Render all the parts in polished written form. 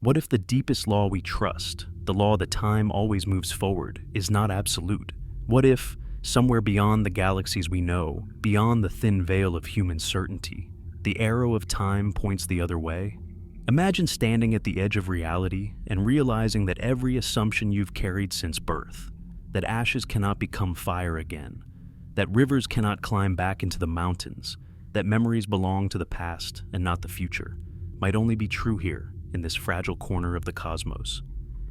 What if the deepest law we trust, the law that time always moves forward, is not absolute? What if, somewhere beyond the galaxies we know, beyond the thin veil of human certainty, the arrow of time points the other way? Imagine standing at the edge of reality and realizing that every assumption you've carried since birth, that ashes cannot become fire again, that rivers cannot climb back into the mountains, that memories belong to the past and not the future, might only be true here in this fragile corner of the cosmos.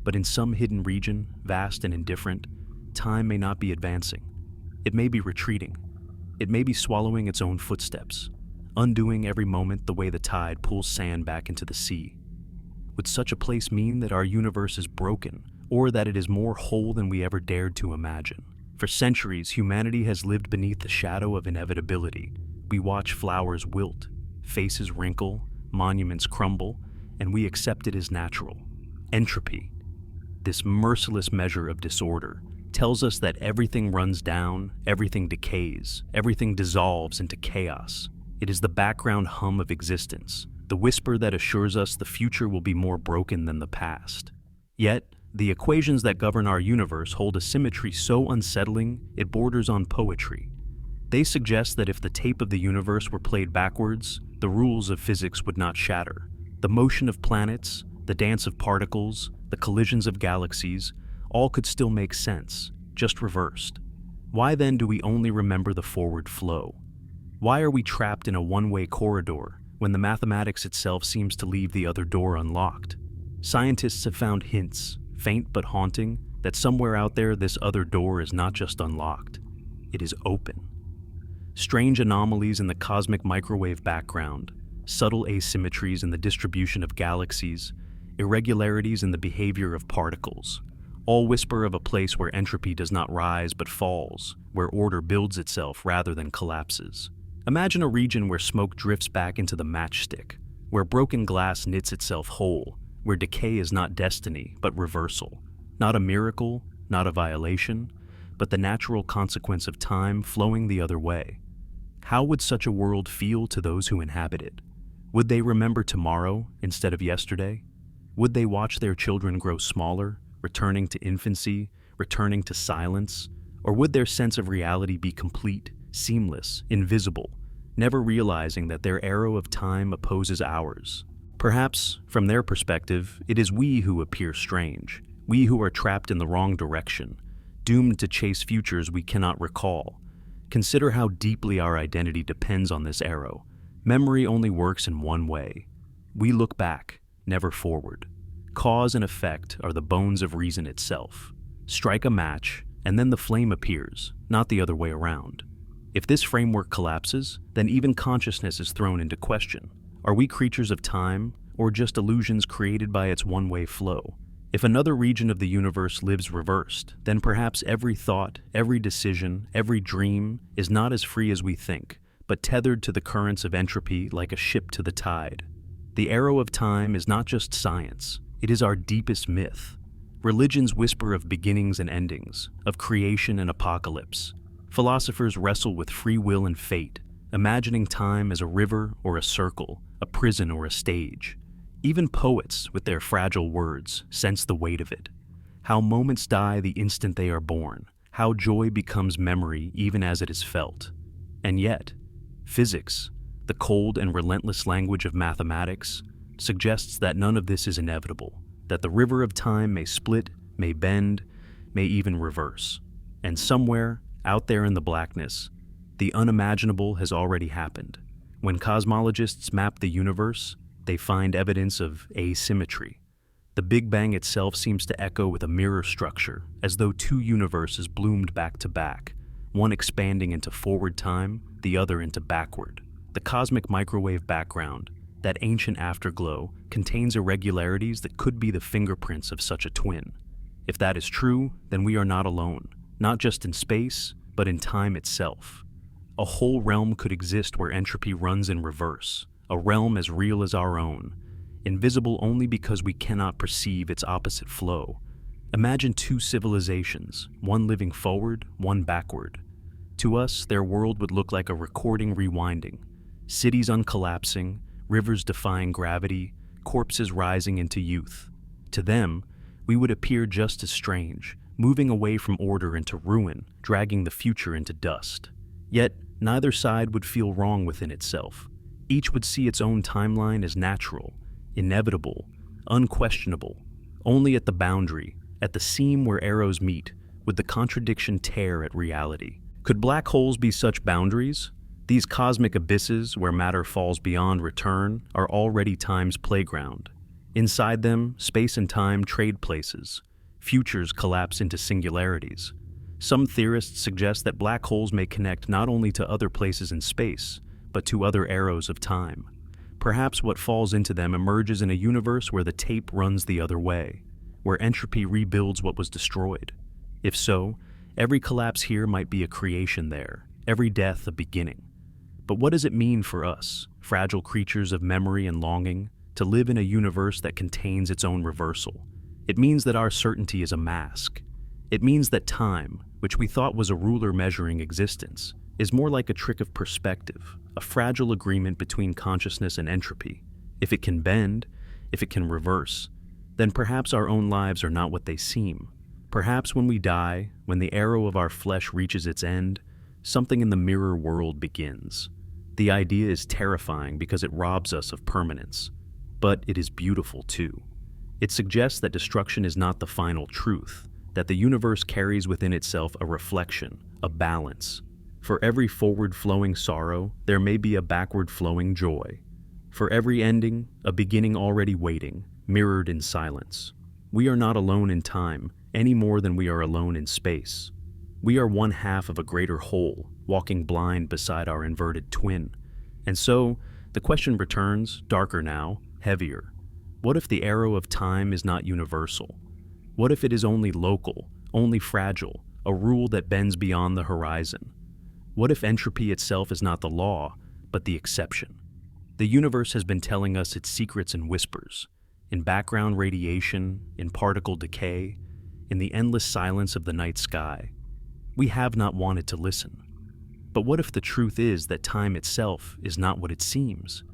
But in some hidden region, vast and indifferent, time may not be advancing. It may be retreating. It may be swallowing its own footsteps, undoing every moment the way the tide pulls sand back into the sea. Would such a place mean that our universe is broken, or that it is more whole than we ever dared to imagine? For centuries, humanity has lived beneath the shadow of inevitability. We watch flowers wilt, faces wrinkle, monuments crumble, and we accept it as natural. Entropy, this merciless measure of disorder, tells us that everything runs down, everything decays, everything dissolves into chaos. It is the background hum of existence, the whisper that assures us the future will be more broken than the past. Yet, the equations that govern our universe hold a symmetry so unsettling it borders on poetry. They suggest that if the tape of the universe were played backwards, the rules of physics would not shatter. The motion of planets, the dance of particles, the collisions of galaxies, all could still make sense, just reversed. Why then do we only remember the forward flow? Why are we trapped in a one-way corridor when the mathematics itself seems to leave the other door unlocked? Scientists have found hints, faint but haunting, that somewhere out there this other door is not just unlocked, it is open. Strange anomalies in the cosmic microwave background, subtle asymmetries in the distribution of galaxies, irregularities in the behavior of particles, all whisper of a place where entropy does not rise but falls, where order builds itself rather than collapses. Imagine a region where smoke drifts back into the matchstick, where broken glass knits itself whole, where decay is not destiny but reversal, not a miracle, not a violation, but the natural consequence of time flowing the other way. How would such a world feel to those who inhabit it? Would they remember tomorrow instead of yesterday? Would they watch their children grow smaller, returning to infancy, returning to silence? Or would their sense of reality be complete, seamless, invisible, never realizing that their arrow of time opposes ours? Perhaps, from their perspective, it is we who appear strange, we who are trapped in the wrong direction, doomed to chase futures we cannot recall. Consider how deeply our identity depends on this arrow. Memory only works in one way. We look back, never forward. Cause and effect are the bones of reason itself. Strike a match, and then the flame appears, not the other way around. If this framework collapses, then even consciousness is thrown into question. Are we creatures of time, or just illusions created by its one-way flow? If another region of the universe lives reversed, then perhaps every thought, every decision, every dream is not as free as we think, but tethered to the currents of entropy like a ship to the tide. The arrow of time is not just science, it is our deepest myth. Religions whisper of beginnings and endings, of creation and apocalypse. Philosophers wrestle with free will and fate, imagining time as a river or a circle, a prison or a stage. Even poets, with their fragile words, sense the weight of it. How moments die the instant they are born, how joy becomes memory even as it is felt. And yet, physics, the cold and relentless language of mathematics, suggests that none of this is inevitable, that the river of time may split, may bend, may even reverse. And somewhere, out there in the blackness, the unimaginable has already happened. When cosmologists map the universe, they find evidence of asymmetry. The Big Bang itself seems to echo with a mirror structure, as though two universes bloomed back to back, one expanding into forward time, the other into backward. The cosmic microwave background, that ancient afterglow, contains irregularities that could be the fingerprints of such a twin. If that is true, then we are not alone, not just in space, but in time itself. A whole realm could exist where entropy runs in reverse, a realm as real as our own, invisible only because we cannot perceive its opposite flow. Imagine two civilizations, one living forward, one backward. To us, their world would look like a recording rewinding, cities uncollapsing, rivers defying gravity, corpses rising into youth. To them, we would appear just as strange, moving away from order into ruin, dragging the future into dust. Yet, neither side would feel wrong within itself. Each would see its own timeline as natural, inevitable, unquestionable. Only at the boundary, at the seam where arrows meet, would the contradiction tear at reality. Could black holes be such boundaries? These cosmic abysses where matter falls beyond return are already time's playground. Inside them, space and time trade places. Futures collapse into singularities. Some theorists suggest that black holes may connect not only to other places in space, but to other arrows of time. Perhaps what falls into them emerges in a universe where the tape runs the other way, where entropy rebuilds what was destroyed. If so, every collapse here might be a creation there, every death a beginning. But what does it mean for us, fragile creatures of memory and longing, to live in a universe that contains its own reversal? It means that our certainty is a mask. It means that time, which we thought was a ruler measuring existence, is more like a trick of perspective, a fragile agreement between consciousness and entropy. If it can bend, if it can reverse, then perhaps our own lives are not what they seem. Perhaps when we die, when the arrow of our flesh reaches its end, something in the mirror world begins. The idea is terrifying because it robs us of permanence. But it is beautiful too. It suggests that destruction is not the final truth, that the universe carries within itself a reflection, a balance. For every forward-flowing sorrow, there may be a backward-flowing joy. For every ending, a beginning already waiting, mirrored in silence. We are not alone in time, any more than we are alone in space. We are one half of a greater whole, walking blind beside our inverted twin. And so, the question returns, darker now, heavier. What if the arrow of time is not universal? What if it is only local, only fragile, a rule that bends beyond the horizon? What if entropy itself is not the law, but the exception? The universe has been telling us its secrets in whispers, in background radiation, in particle decay, in the endless silence of the night sky. We have not wanted to listen. But what if the truth is that time itself is not what it seems?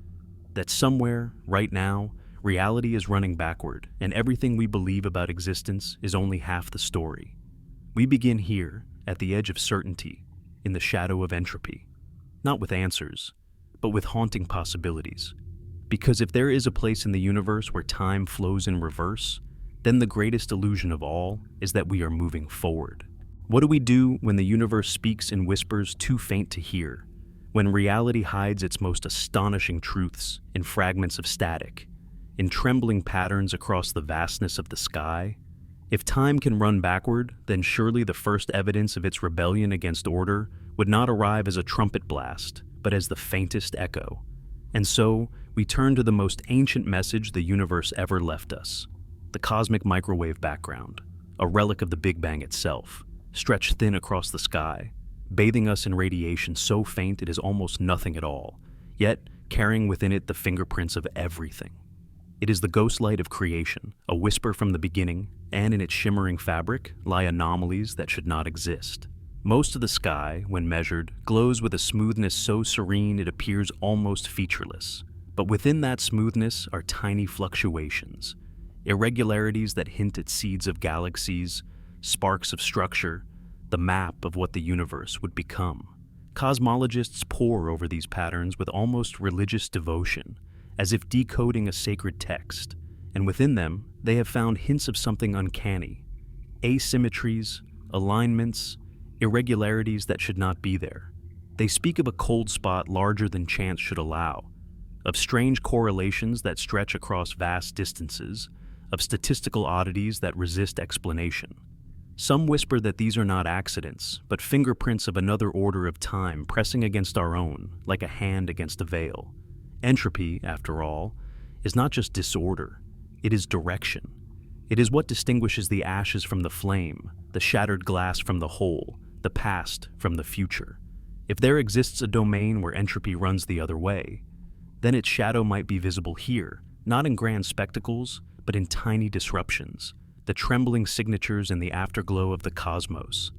That somewhere, right now, reality is running backward, and everything we believe about existence is only half the story. We begin here, at the edge of certainty, in the shadow of entropy, not with answers, but with haunting possibilities. Because if there is a place in the universe where time flows in reverse, then the greatest illusion of all is that we are moving forward. What do we do when the universe speaks in whispers too faint to hear? When reality hides its most astonishing truths in fragments of static, in trembling patterns across the vastness of the sky? If time can run backward, then surely the first evidence of its rebellion against order would not arrive as a trumpet blast, but as the faintest echo. And so, we turn to the most ancient message the universe ever left us, the cosmic microwave background, a relic of the Big Bang itself, stretched thin across the sky, bathing us in radiation so faint it is almost nothing at all, yet carrying within it the fingerprints of everything. It is the ghost light of creation, a whisper from the beginning, and in its shimmering fabric lie anomalies that should not exist. Most of the sky, when measured, glows with a smoothness so serene it appears almost featureless. But within that smoothness are tiny fluctuations, irregularities that hint at seeds of galaxies, sparks of structure, the map of what the universe would become. Cosmologists pore over these patterns with almost religious devotion, as if decoding a sacred text, and within them they have found hints of something uncanny, asymmetries, alignments, irregularities that should not be there. They speak of a cold spot larger than chance should allow, of strange correlations that stretch across vast distances, of statistical oddities that resist explanation. Some whisper that these are not accidents, but fingerprints of another order of time pressing against our own, like a hand against a veil. Entropy, after all, is not just disorder, it is direction. It is what distinguishes the ashes from the flame, the shattered glass from the whole, the past from the future. If there exists a domain where entropy runs the other way, then its shadow might be visible here, not in grand spectacles, but in tiny disruptions, the trembling signatures in the afterglow of the cosmos.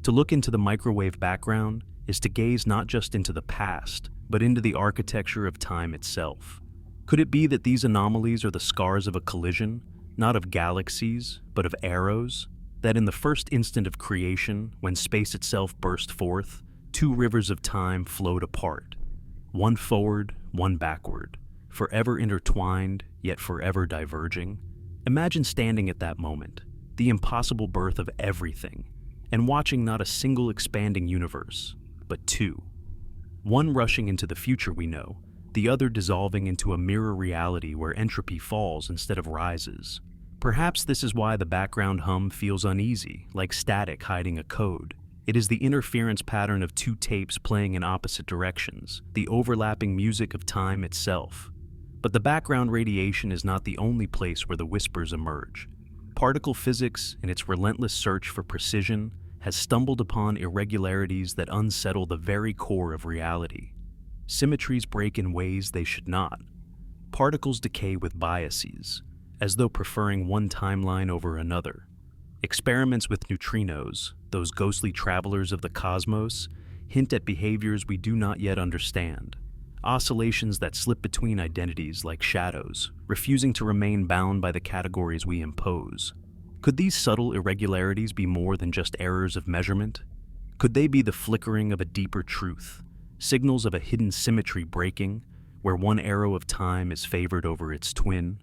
To look into the microwave background is to gaze not just into the past, but into the architecture of time itself. Could it be that these anomalies are the scars of a collision, not of galaxies, but of arrows? That in the first instant of creation, when space itself burst forth, two rivers of time flowed apart, one forward, one backward, forever intertwined, yet forever diverging? Imagine standing at that moment, the impossible birth of everything, and watching not a single expanding universe, but two. One rushing into the future we know, the other dissolving into a mirror reality where entropy falls instead of rises. Perhaps this is why the background hum feels uneasy, like static hiding a code. It is the interference pattern of two tapes playing in opposite directions, the overlapping music of time itself. But the background radiation is not the only place where the whispers emerge. Particle physics, in its relentless search for precision, has stumbled upon irregularities that unsettle the very core of reality. Symmetries break in ways they should not. Particles decay with biases, as though preferring one timeline over another. Experiments with neutrinos, those ghostly travelers of the cosmos, hint at behaviors we do not yet understand. Oscillations that slip between identities like shadows, refusing to remain bound by the categories we impose. Could these subtle irregularities be more than just errors of measurement? Could they be the flickering of a deeper truth, signals of a hidden symmetry breaking, where one arrow of time is favored over its twin?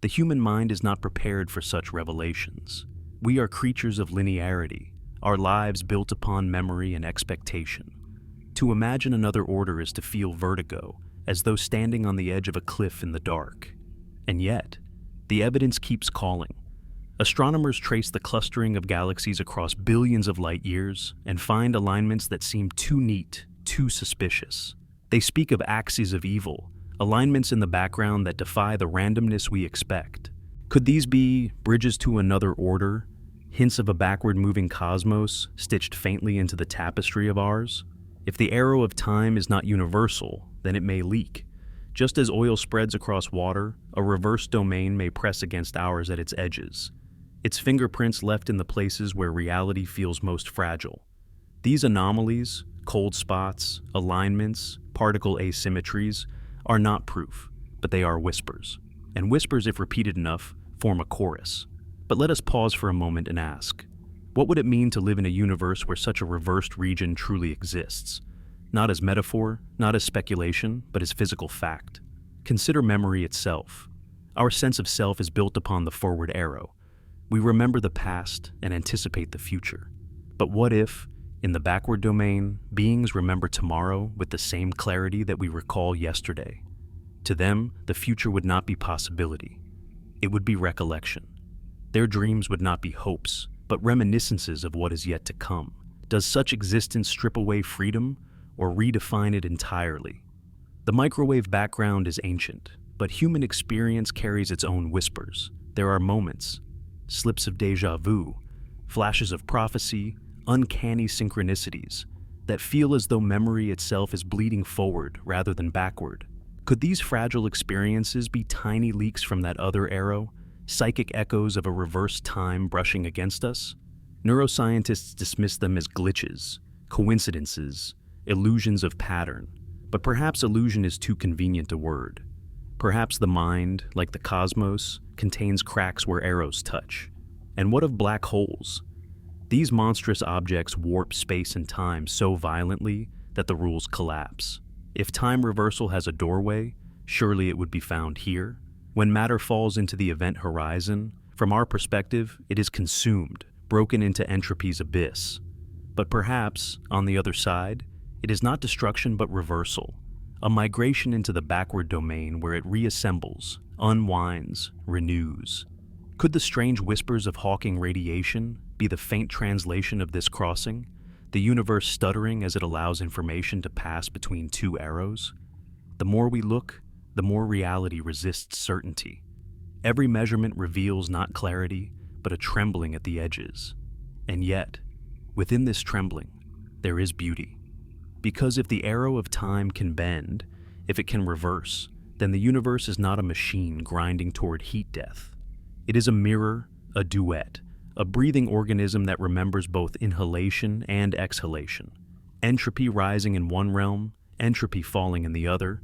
The human mind is not prepared for such revelations. We are creatures of linearity, our lives built upon memory and expectation. To imagine another order is to feel vertigo, as though standing on the edge of a cliff in the dark. And yet, the evidence keeps calling. Astronomers trace the clustering of galaxies across billions of light years and find alignments that seem too neat, too suspicious. They speak of axes of evil, alignments in the background that defy the randomness we expect. Could these be bridges to another order, hints of a backward-moving cosmos stitched faintly into the tapestry of ours? If the arrow of time is not universal, then it may leak. Just as oil spreads across water, a reverse domain may press against ours at its edges, its fingerprints left in the places where reality feels most fragile. These anomalies, cold spots, alignments, particle asymmetries, are not proof, but they are whispers. And whispers, if repeated enough, form a chorus. But let us pause for a moment and ask, what would it mean to live in a universe where such a reversed region truly exists? Not as metaphor, not as speculation, but as physical fact. Consider memory itself. Our sense of self is built upon the forward arrow. We remember the past and anticipate the future. But what if, in the backward domain, beings remember tomorrow with the same clarity that we recall yesterday? To them, the future would not be possibility. It would be recollection. Their dreams would not be hopes, but reminiscences of what is yet to come. Does such existence strip away freedom or redefine it entirely? The microwave background is ancient, but human experience carries its own whispers. There are moments, slips of déjà vu, flashes of prophecy, uncanny synchronicities that feel as though memory itself is bleeding forward rather than backward. Could these fragile experiences be tiny leaks from that other arrow, psychic echoes of a reversed time brushing against us? Neuroscientists dismiss them as glitches, coincidences, illusions of pattern, but perhaps illusion is too convenient a word. Perhaps the mind, like the cosmos, contains cracks where arrows touch. And what of black holes? These monstrous objects warp space and time so violently that the rules collapse. If time reversal has a doorway, surely it would be found here. When matter falls into the event horizon, from our perspective, it is consumed, broken into entropy's abyss. But perhaps, on the other side, it is not destruction but reversal, a migration into the backward domain where it reassembles, unwinds, renews. Could the strange whispers of Hawking radiation be the faint translation of this crossing, the universe stuttering as it allows information to pass between two arrows? The more we look, the more reality resists certainty. Every measurement reveals not clarity, but a trembling at the edges. And yet, within this trembling, there is beauty. Because if the arrow of time can bend, if it can reverse, then the universe is not a machine grinding toward heat death. It is a mirror, a duet, a breathing organism that remembers both inhalation and exhalation, entropy rising in one realm, entropy falling in the other,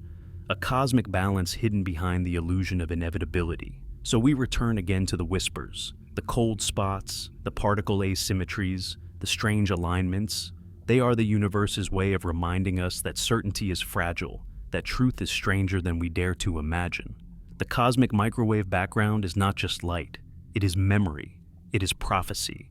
a cosmic balance hidden behind the illusion of inevitability. So we return again to the whispers, the cold spots, the particle asymmetries, the strange alignments. They are the universe's way of reminding us that certainty is fragile, that truth is stranger than we dare to imagine. The cosmic microwave background is not just light, it is memory, it is prophecy.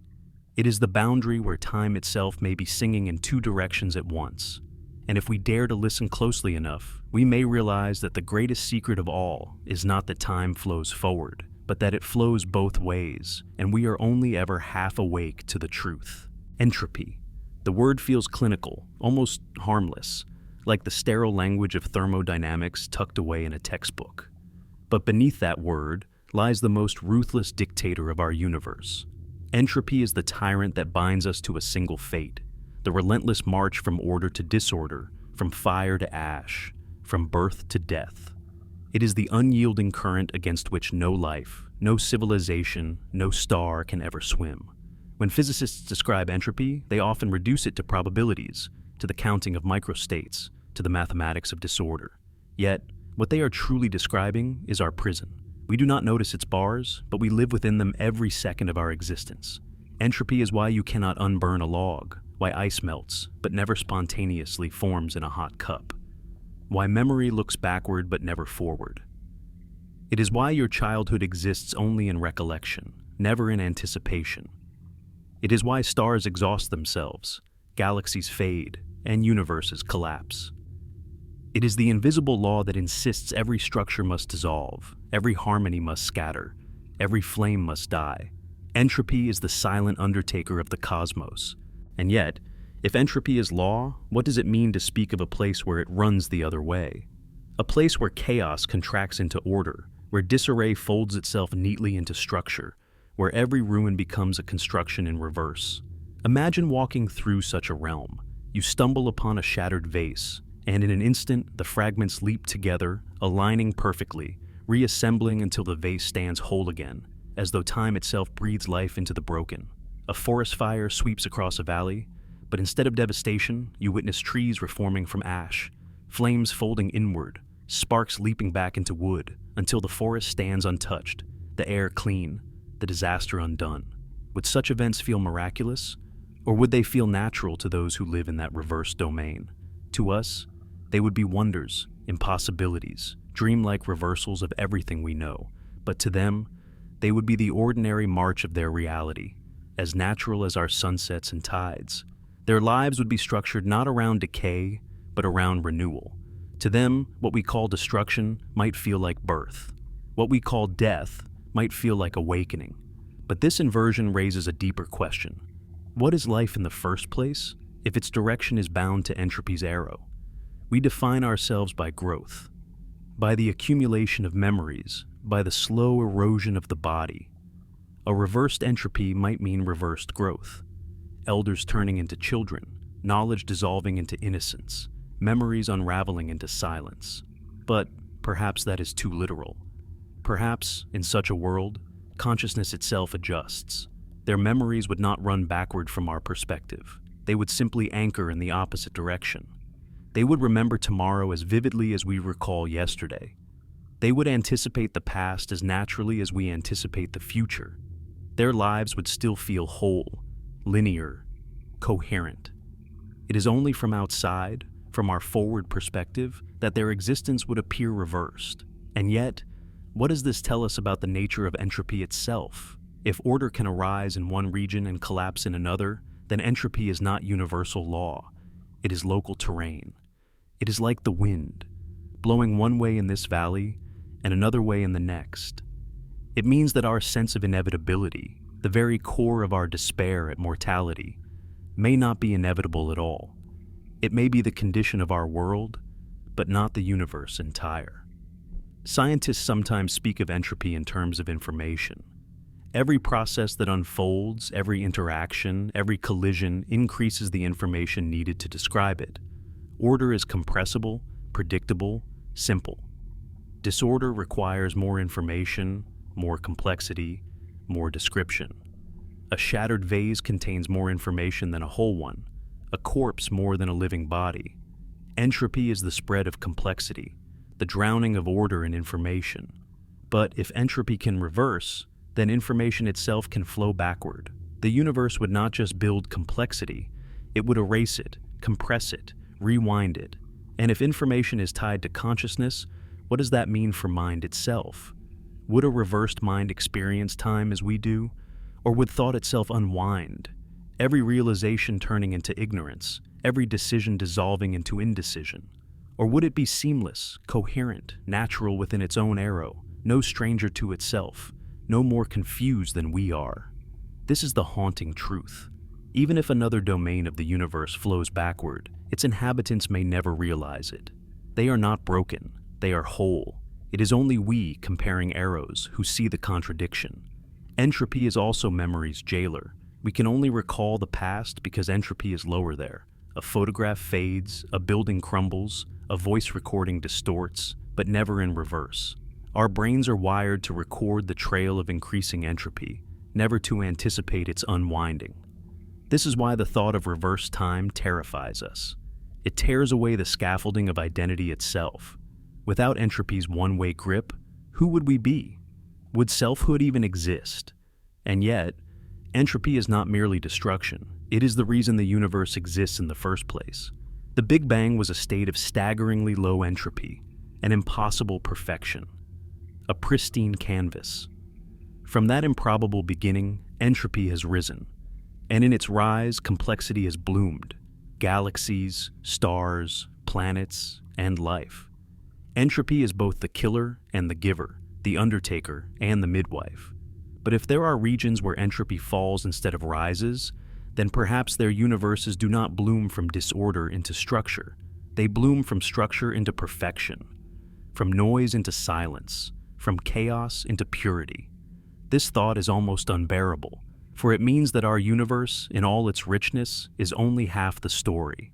It is the boundary where time itself may be singing in two directions at once. And if we dare to listen closely enough, we may realize that the greatest secret of all is not that time flows forward, but that it flows both ways, and we are only ever half awake to the truth. Entropy. The word feels clinical, almost harmless, like the sterile language of thermodynamics tucked away in a textbook. But beneath that word lies the most ruthless dictator of our universe. Entropy is the tyrant that binds us to a single fate, the relentless march from order to disorder, from fire to ash, from birth to death. It is the unyielding current against which no life, no civilization, no star can ever swim. When physicists describe entropy, they often reduce it to probabilities, to the counting of microstates, to the mathematics of disorder. Yet, what they are truly describing is our prison. We do not notice its bars, but we live within them every second of our existence. Entropy is why you cannot unburn a log, why ice melts, but never spontaneously forms in a hot cup, why memory looks backward but never forward. It is why your childhood exists only in recollection, never in anticipation. It is why stars exhaust themselves, galaxies fade, and universes collapse. It is the invisible law that insists every structure must dissolve, every harmony must scatter, every flame must die. Entropy is the silent undertaker of the cosmos. And yet, if entropy is law, what does it mean to speak of a place where it runs the other way? A place where chaos contracts into order, where disarray folds itself neatly into structure, where every ruin becomes a construction in reverse. Imagine walking through such a realm. You stumble upon a shattered vase, and in an instant, the fragments leap together, aligning perfectly, reassembling until the vase stands whole again, as though time itself breathes life into the broken. A forest fire sweeps across a valley, but instead of devastation, you witness trees reforming from ash, flames folding inward, sparks leaping back into wood, until the forest stands untouched, the air clean, the disaster undone. Would such events feel miraculous, or would they feel natural to those who live in that reverse domain? To us, they would be wonders, impossibilities, dreamlike reversals of everything we know, but to them, they would be the ordinary march of their reality, as natural as our sunsets and tides. Their lives would be structured not around decay, but around renewal. To them, what we call destruction might feel like birth. What we call death might feel like awakening. But this inversion raises a deeper question. What is life in the first place, if its direction is bound to entropy's arrow? We define ourselves by growth, by the accumulation of memories, by the slow erosion of the body. A reversed entropy might mean reversed growth. Elders turning into children, knowledge dissolving into innocence, memories unraveling into silence. But perhaps that is too literal. Perhaps, in such a world, consciousness itself adjusts. Their memories would not run backward from our perspective. They would simply anchor in the opposite direction. They would remember tomorrow as vividly as we recall yesterday. They would anticipate the past as naturally as we anticipate the future. Their lives would still feel whole, linear, coherent. It is only from outside, from our forward perspective, that their existence would appear reversed. And yet, what does this tell us about the nature of entropy itself? If order can arise in one region and collapse in another, then entropy is not universal law. It is local terrain. It is like the wind, blowing one way in this valley and another way in the next. It means that our sense of inevitability, the very core of our despair at mortality, may not be inevitable at all. It may be the condition of our world, but not the universe entire. Scientists sometimes speak of entropy in terms of information. Every process that unfolds, every interaction, every collision increases the information needed to describe it. Order is compressible, predictable, simple. Disorder requires more information, more complexity, more description. A shattered vase contains more information than a whole one, a corpse more than a living body. Entropy is the spread of complexity, the drowning of order and information. But if entropy can reverse, then information itself can flow backward. The universe would not just build complexity, it would erase it, compress it, rewind it. And if information is tied to consciousness, what does that mean for mind itself? Would a reversed mind experience time as we do? Or would thought itself unwind, every realization turning into ignorance, every decision dissolving into indecision? Or would it be seamless, coherent, natural within its own arrow, no stranger to itself, no more confused than we are? This is the haunting truth. Even if another domain of the universe flows backward, its inhabitants may never realize it. They are not broken, they are whole. It is only we, comparing arrows, who see the contradiction. Entropy is also memory's jailer. We can only recall the past because entropy is lower there. A photograph fades, a building crumbles, a voice recording distorts, but never in reverse. Our brains are wired to record the trail of increasing entropy, never to anticipate its unwinding. This is why the thought of reverse time terrifies us. It tears away the scaffolding of identity itself. Without entropy's one-way grip, who would we be? Would selfhood even exist? And yet, entropy is not merely destruction. It is the reason the universe exists in the first place. The Big Bang was a state of staggeringly low entropy, an impossible perfection, a pristine canvas. From that improbable beginning, entropy has risen, and in its rise, complexity has bloomed. Galaxies, stars, planets, and life. Entropy is both the killer and the giver, the undertaker and the midwife. But if there are regions where entropy falls instead of rises, then perhaps their universes do not bloom from disorder into structure. They bloom from structure into perfection, from noise into silence, from chaos into purity. This thought is almost unbearable, for it means that our universe, in all its richness, is only half the story.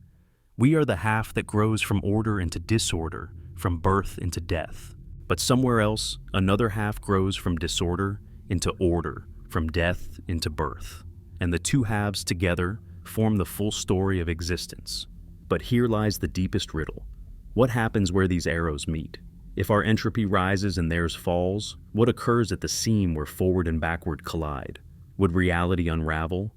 We are the half that grows from order into disorder, from birth into death. But somewhere else, another half grows from disorder into order, from death into birth. And the two halves together form the full story of existence. But here lies the deepest riddle. What happens where these arrows meet? If our entropy rises and theirs falls, what occurs at the seam where forward and backward collide? Would reality unravel?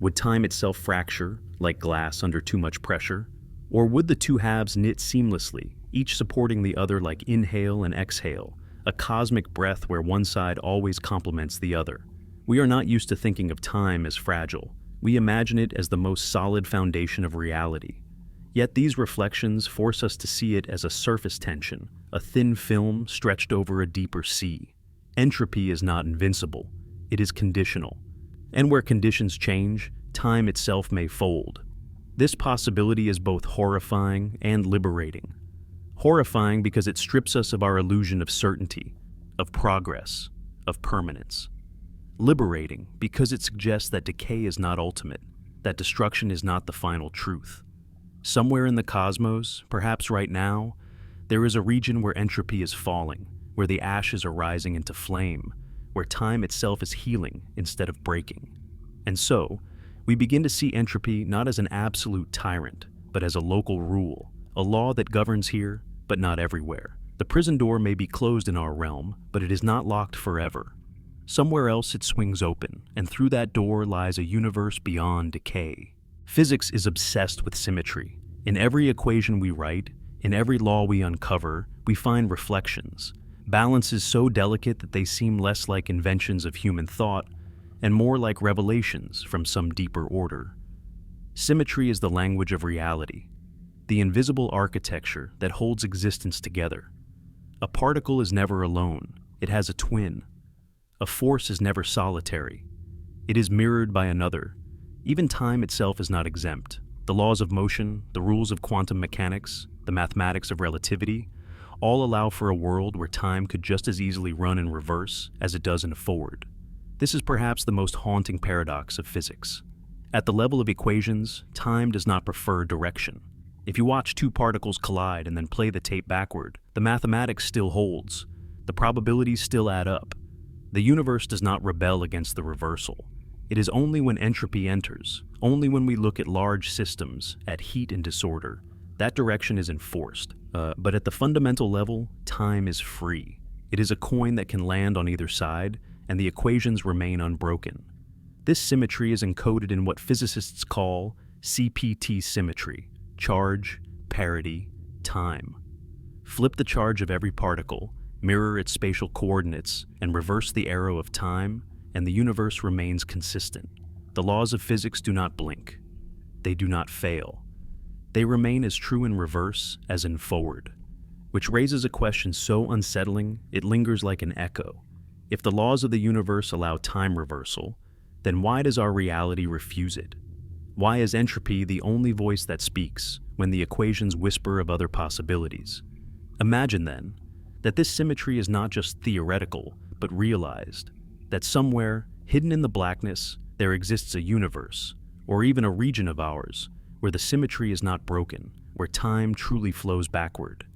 Would time itself fracture, like glass under too much pressure? Or would the two halves knit seamlessly, each supporting the other like inhale and exhale, a cosmic breath where one side always complements the other? We are not used to thinking of time as fragile. We imagine it as the most solid foundation of reality. Yet these reflections force us to see it as a surface tension, a thin film stretched over a deeper sea. Entropy is not invincible. It is conditional. And where conditions change, time itself may fold. This possibility is both horrifying and liberating. Horrifying because it strips us of our illusion of certainty, of progress, of permanence. Liberating because it suggests that decay is not ultimate, that destruction is not the final truth. Somewhere in the cosmos, perhaps right now, there is a region where entropy is falling, where the ashes are rising into flame, where time itself is healing instead of breaking. And so, we begin to see entropy not as an absolute tyrant, but as a local rule, a law that governs here, but not everywhere. The prison door may be closed in our realm, but it is not locked forever. Somewhere else it swings open, and through that door lies a universe beyond decay. Physics is obsessed with symmetry. In every equation we write, in every law we uncover, we find reflections, balances so delicate that they seem less like inventions of human thought and more like revelations from some deeper order. Symmetry is the language of reality, the invisible architecture that holds existence together. A particle is never alone, it has a twin. A force is never solitary. It is mirrored by another. Even time itself is not exempt. The laws of motion, the rules of quantum mechanics, the mathematics of relativity, all allow for a world where time could just as easily run in reverse as it does in forward. This is perhaps the most haunting paradox of physics. At the level of equations, time does not prefer direction. If you watch two particles collide and then play the tape backward, the mathematics still holds. The probabilities still add up. The universe does not rebel against the reversal. It is only when entropy enters, only when we look at large systems, at heat and disorder, that direction is enforced, But at the fundamental level, time is free. It is a coin that can land on either side, and the equations remain unbroken. This symmetry is encoded in what physicists call CPT symmetry: charge, parity, time. Flip the charge of every particle, mirror its spatial coordinates, and reverse the arrow of time, and the universe remains consistent. The laws of physics do not blink. They do not fail. They remain as true in reverse as in forward, which raises a question so unsettling it lingers like an echo. If the laws of the universe allow time reversal, then why does our reality refuse it? Why is entropy the only voice that speaks when the equations whisper of other possibilities? Imagine, then, that this symmetry is not just theoretical, but realized, that somewhere, hidden in the blackness, there exists a universe, or even a region of ours, where the symmetry is not broken, where time truly flows backward.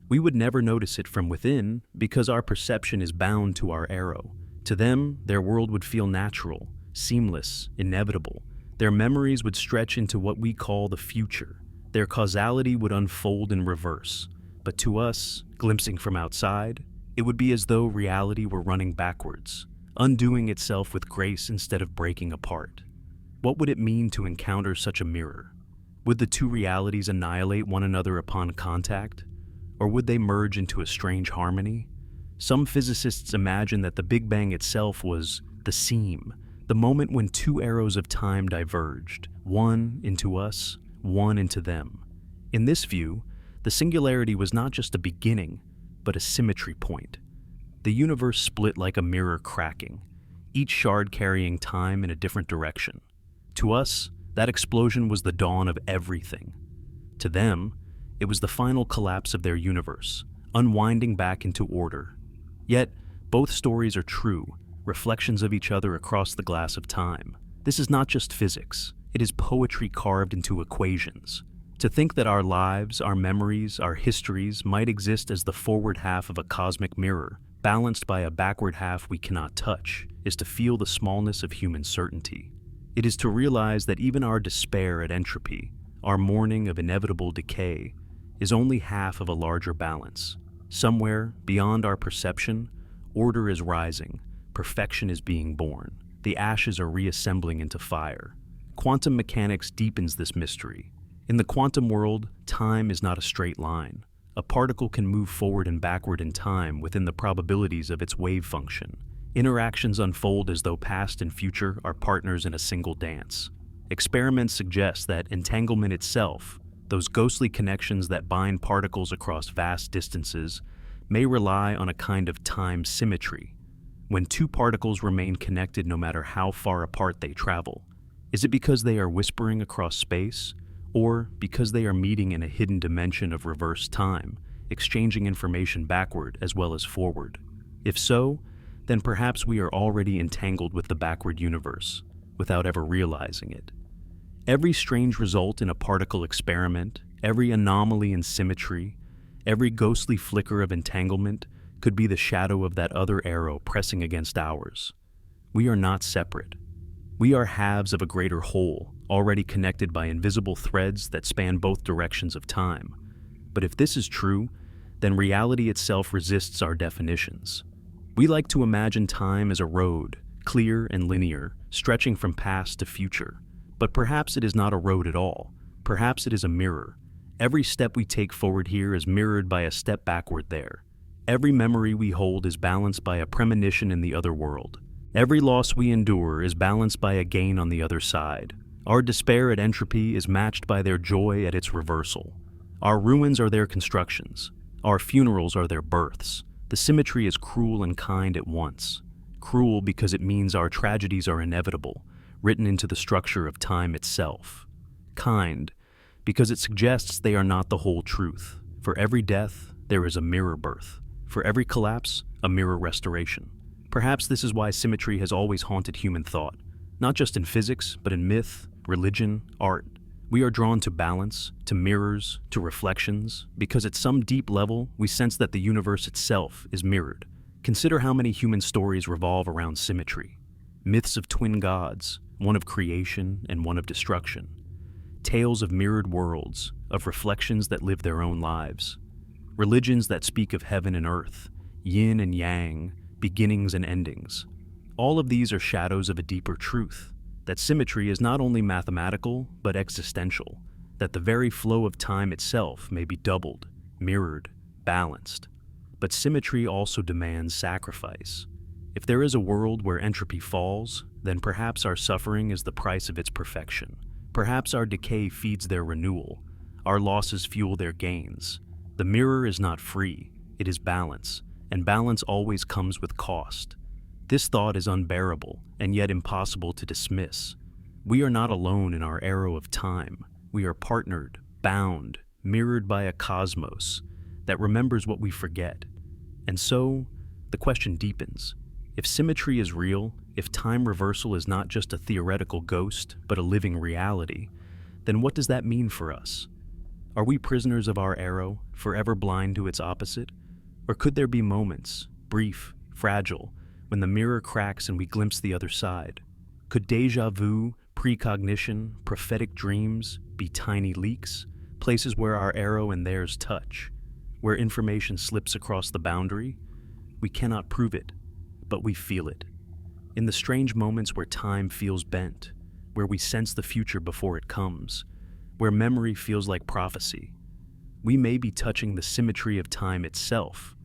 We would never notice it from within because our perception is bound to our arrow. To them, their world would feel natural, seamless, inevitable. Their memories would stretch into what we call the future. Their causality would unfold in reverse. But to us, glimpsing from outside, it would be as though reality were running backwards, undoing itself with grace instead of breaking apart. What would it mean to encounter such a mirror? Would the two realities annihilate one another upon contact? Or would they merge into a strange harmony? Some physicists imagine that the Big Bang itself was the seam, the moment when two arrows of time diverged, one into us, one into them. In this view, the singularity was not just a beginning, but a symmetry point. The universe split like a mirror cracking, each shard carrying time in a different direction. To us, that explosion was the dawn of everything. To them, it was the final collapse of their universe, unwinding back into order. Yet, both stories are true, reflections of each other across the glass of time. This is not just physics, it is poetry carved into equations. To think that our lives, our memories, our histories might exist as the forward half of a cosmic mirror, balanced by a backward half we cannot touch, is to feel the smallness of human certainty. It is to realize that even our despair at entropy, our mourning of inevitable decay, is only half of a larger balance. Somewhere, beyond our perception, order is rising, perfection is being born, the ashes are reassembling into fire. Quantum mechanics deepens this mystery. In the quantum world, time is not a straight line. A particle can move forward and backward in time within the probabilities of its wave function. Interactions unfold as though past and future are partners in a single dance. Experiments suggest that entanglement itself, those ghostly connections that bind particles across vast distances, may rely on a kind of time symmetry. When two particles remain connected no matter how far apart they travel, is it because they are whispering across space, or because they are meeting in a hidden dimension of reverse time, exchanging information backward as well as forward? If so, then perhaps we are already entangled with the backward universe, without ever realizing it. Every strange result in a particle experiment, every anomaly in symmetry, every ghostly flicker of entanglement could be the shadow of that other arrow pressing against ours. We are not separate. We are halves of a greater whole, already connected by invisible threads that span both directions of time. But if this is true, then reality itself resists our definitions. We like to imagine time as a road, clear and linear, stretching from past to future. But perhaps it is not a road at all. Perhaps it is a mirror. Every step we take forward here is mirrored by a step backward there. Every memory we hold is balanced by a premonition in the other world. Every loss we endure is balanced by a gain on the other side. Our despair at entropy is matched by their joy at its reversal. Our ruins are their constructions. Our funerals are their births. The symmetry is cruel and kind at once. Cruel because it means our tragedies are inevitable, written into the structure of time itself. Kind because it suggests they are not the whole truth. For every death, there is a mirror birth. For every collapse, a mirror restoration. Perhaps this is why symmetry has always haunted human thought, not just in physics, but in myth, religion, art. We are drawn to balance, to mirrors, to reflections, because at some deep level, we sense that the universe itself is mirrored. Consider how many human stories revolve around symmetry. Myths of twin gods, one of creation and one of destruction. Tales of mirrored worlds, of reflections that live their own lives. religions that speak of heaven and earth, yin and yang, beginnings and endings. All of these are shadows of a deeper truth, that symmetry is not only mathematical but existential, that the very flow of time itself may be doubled, mirrored, balanced. But symmetry also demands sacrifice. If there is a world where entropy falls, then perhaps our suffering is the price of its perfection. Perhaps our decay feeds their renewal, our losses fuel their gains. The mirror is not free, it is balance, and balance always comes with cost. This thought is unbearable and yet impossible to dismiss. We are not alone in our arrow of time. We are partnered, bound, mirrored by a cosmos that remembers what we forget. And so, the question deepens. If symmetry is real, if time reversal is not just a theoretical ghost, but a living reality, then what does that mean for us? Are we prisoners of our arrow, forever blind to its opposite? Or could there be moments, brief, fragile, when the mirror cracks and we glimpse the other side? Could déjà vu, precognition, prophetic dreams be tiny leaks, places where our arrow and theirs touch, where information slips across the boundary? We cannot prove it, but we feel it. In the strange moments where time feels bent, where we sense the future before it comes, where memory feels like prophecy, we may be touching the symmetry of time itself.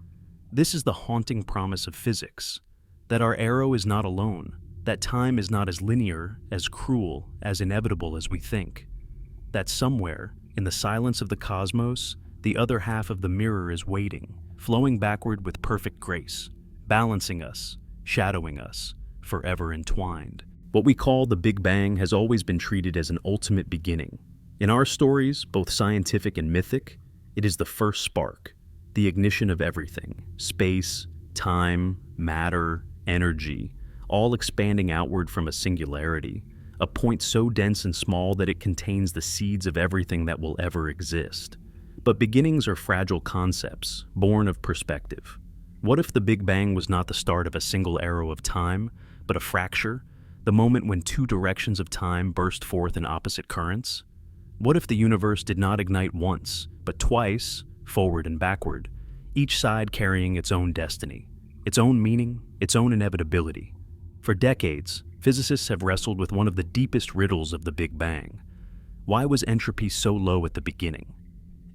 This is the haunting promise of physics, that our arrow is not alone, that time is not as linear, as cruel, as inevitable as we think, that somewhere, in the silence of the cosmos, the other half of the mirror is waiting, flowing backward with perfect grace, balancing us, shadowing us, forever entwined. What we call the Big Bang has always been treated as an ultimate beginning. In our stories, both scientific and mythic, it is the first spark, the ignition of everything: space, time, matter, energy, all expanding outward from a singularity, a point so dense and small that it contains the seeds of everything that will ever exist. But beginnings are fragile concepts, born of perspective. What if the Big Bang was not the start of a single arrow of time, but a fracture, the moment when two directions of time burst forth in opposite currents? What if the universe did not ignite once, but twice, forward and backward, each side carrying its own destiny, its own meaning, its own inevitability? For decades, physicists have wrestled with one of the deepest riddles of the Big Bang. Why was entropy so low at the beginning?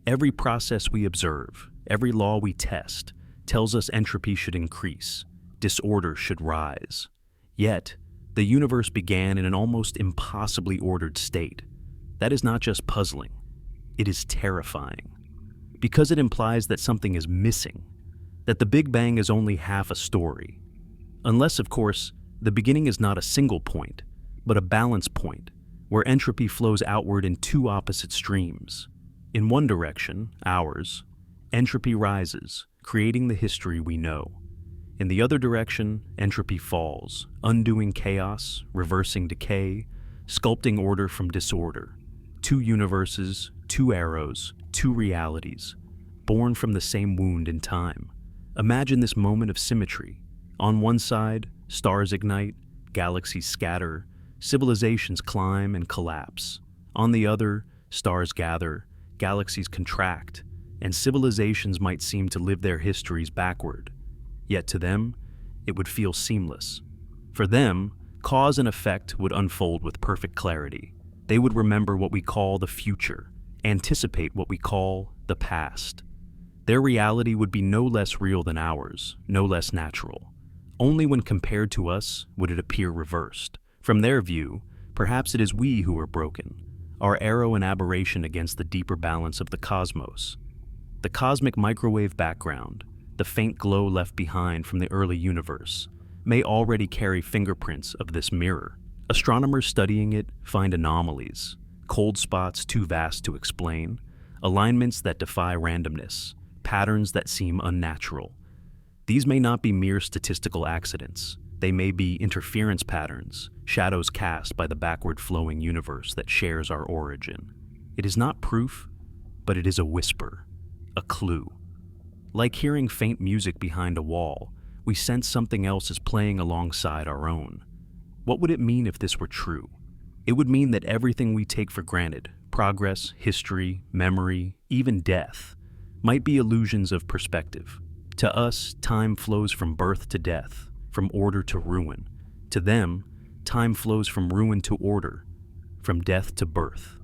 Every process we observe, every law we test, tells us entropy should increase, disorder should rise. Yet, the universe began in an almost impossibly ordered state. That is not just puzzling, it is terrifying. Because it implies that something is missing, that the Big Bang is only half a story. Unless, of course, the beginning is not a single point, but a balance point, where entropy flows outward in two opposite streams. In one direction, ours, entropy rises, creating the history we know. In the other direction, entropy falls, undoing chaos, reversing decay, sculpting order from disorder. Two universes, two arrows, two realities, born from the same wound in time. Imagine this moment of symmetry. On one side, stars ignite, galaxies scatter, civilizations climb and collapse. On the other, stars gather, galaxies contract, and civilizations might seem to live their histories backward. Yet to them, it would feel seamless. For them, cause and effect would unfold with perfect clarity. They would remember what we call the future, anticipate what we call the past. Their reality would be no less real than ours, no less natural. Only when compared to us would it appear reversed. From their view, perhaps it is we who are broken, our arrow an aberration against the deeper balance of the cosmos. The cosmic microwave background, the faint glow left behind from the early universe, may already carry fingerprints of this mirror. Astronomers studying it find anomalies, cold spots too vast to explain, alignments that defy randomness, patterns that seem unnatural. These may not be mere statistical accidents. They may be interference patterns, shadows cast by the backward-flowing universe that shares our origin. It is not proof, but it is a whisper, a clue. Like hearing faint music behind a wall, we sense something else is playing alongside our own. What would it mean if this were true? It would mean that everything we take for granted, progress, history, memory, even death, might be illusions of perspective. To us, time flows from birth to death, from order to ruin. To them, time flows from ruin to order, from death to birth.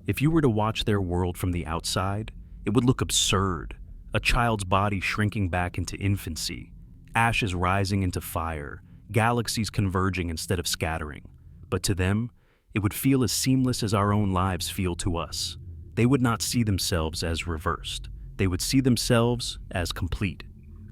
If you were to watch their world from the outside, it would look absurd. A child's body shrinking back into infancy, ashes rising into fire, galaxies converging instead of scattering. But to them, it would feel as seamless as our own lives feel to us. They would not see themselves as reversed. They would see themselves as complete.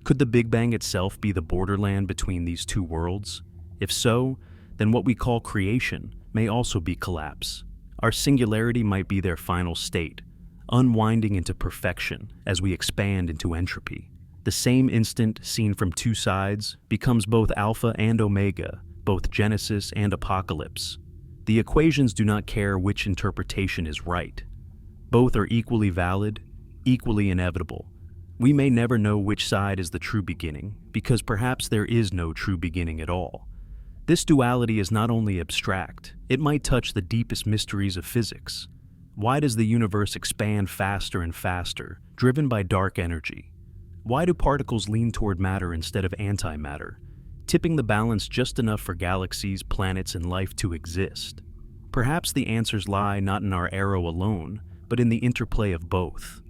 Could the Big Bang itself be the borderland between these two worlds? If so, then what we call creation may also be collapse. Our singularity might be their final state, unwinding into perfection as we expand into entropy. The same instant seen from two sides becomes both alpha and omega, both Genesis and Apocalypse. The equations do not care which interpretation is right. Both are equally valid, equally inevitable. We may never know which side is the true beginning, because perhaps there is no true beginning at all. This duality is not only abstract, it might touch the deepest mysteries of physics. Why does the universe expand faster and faster, driven by dark energy? Why do particles lean toward matter instead of antimatter, tipping the balance just enough for galaxies, planets, and life to exist? Perhaps the answers lie not in our arrow alone, but in the interplay of both.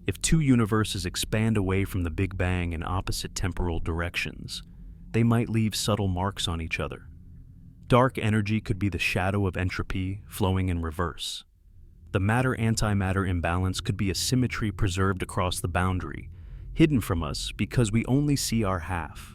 If two universes expand away from the Big Bang in opposite temporal directions, they might leave subtle marks on each other. Dark energy could be the shadow of entropy flowing in reverse. The matter-antimatter imbalance could be a symmetry preserved across the boundary, hidden from us because we only see our half.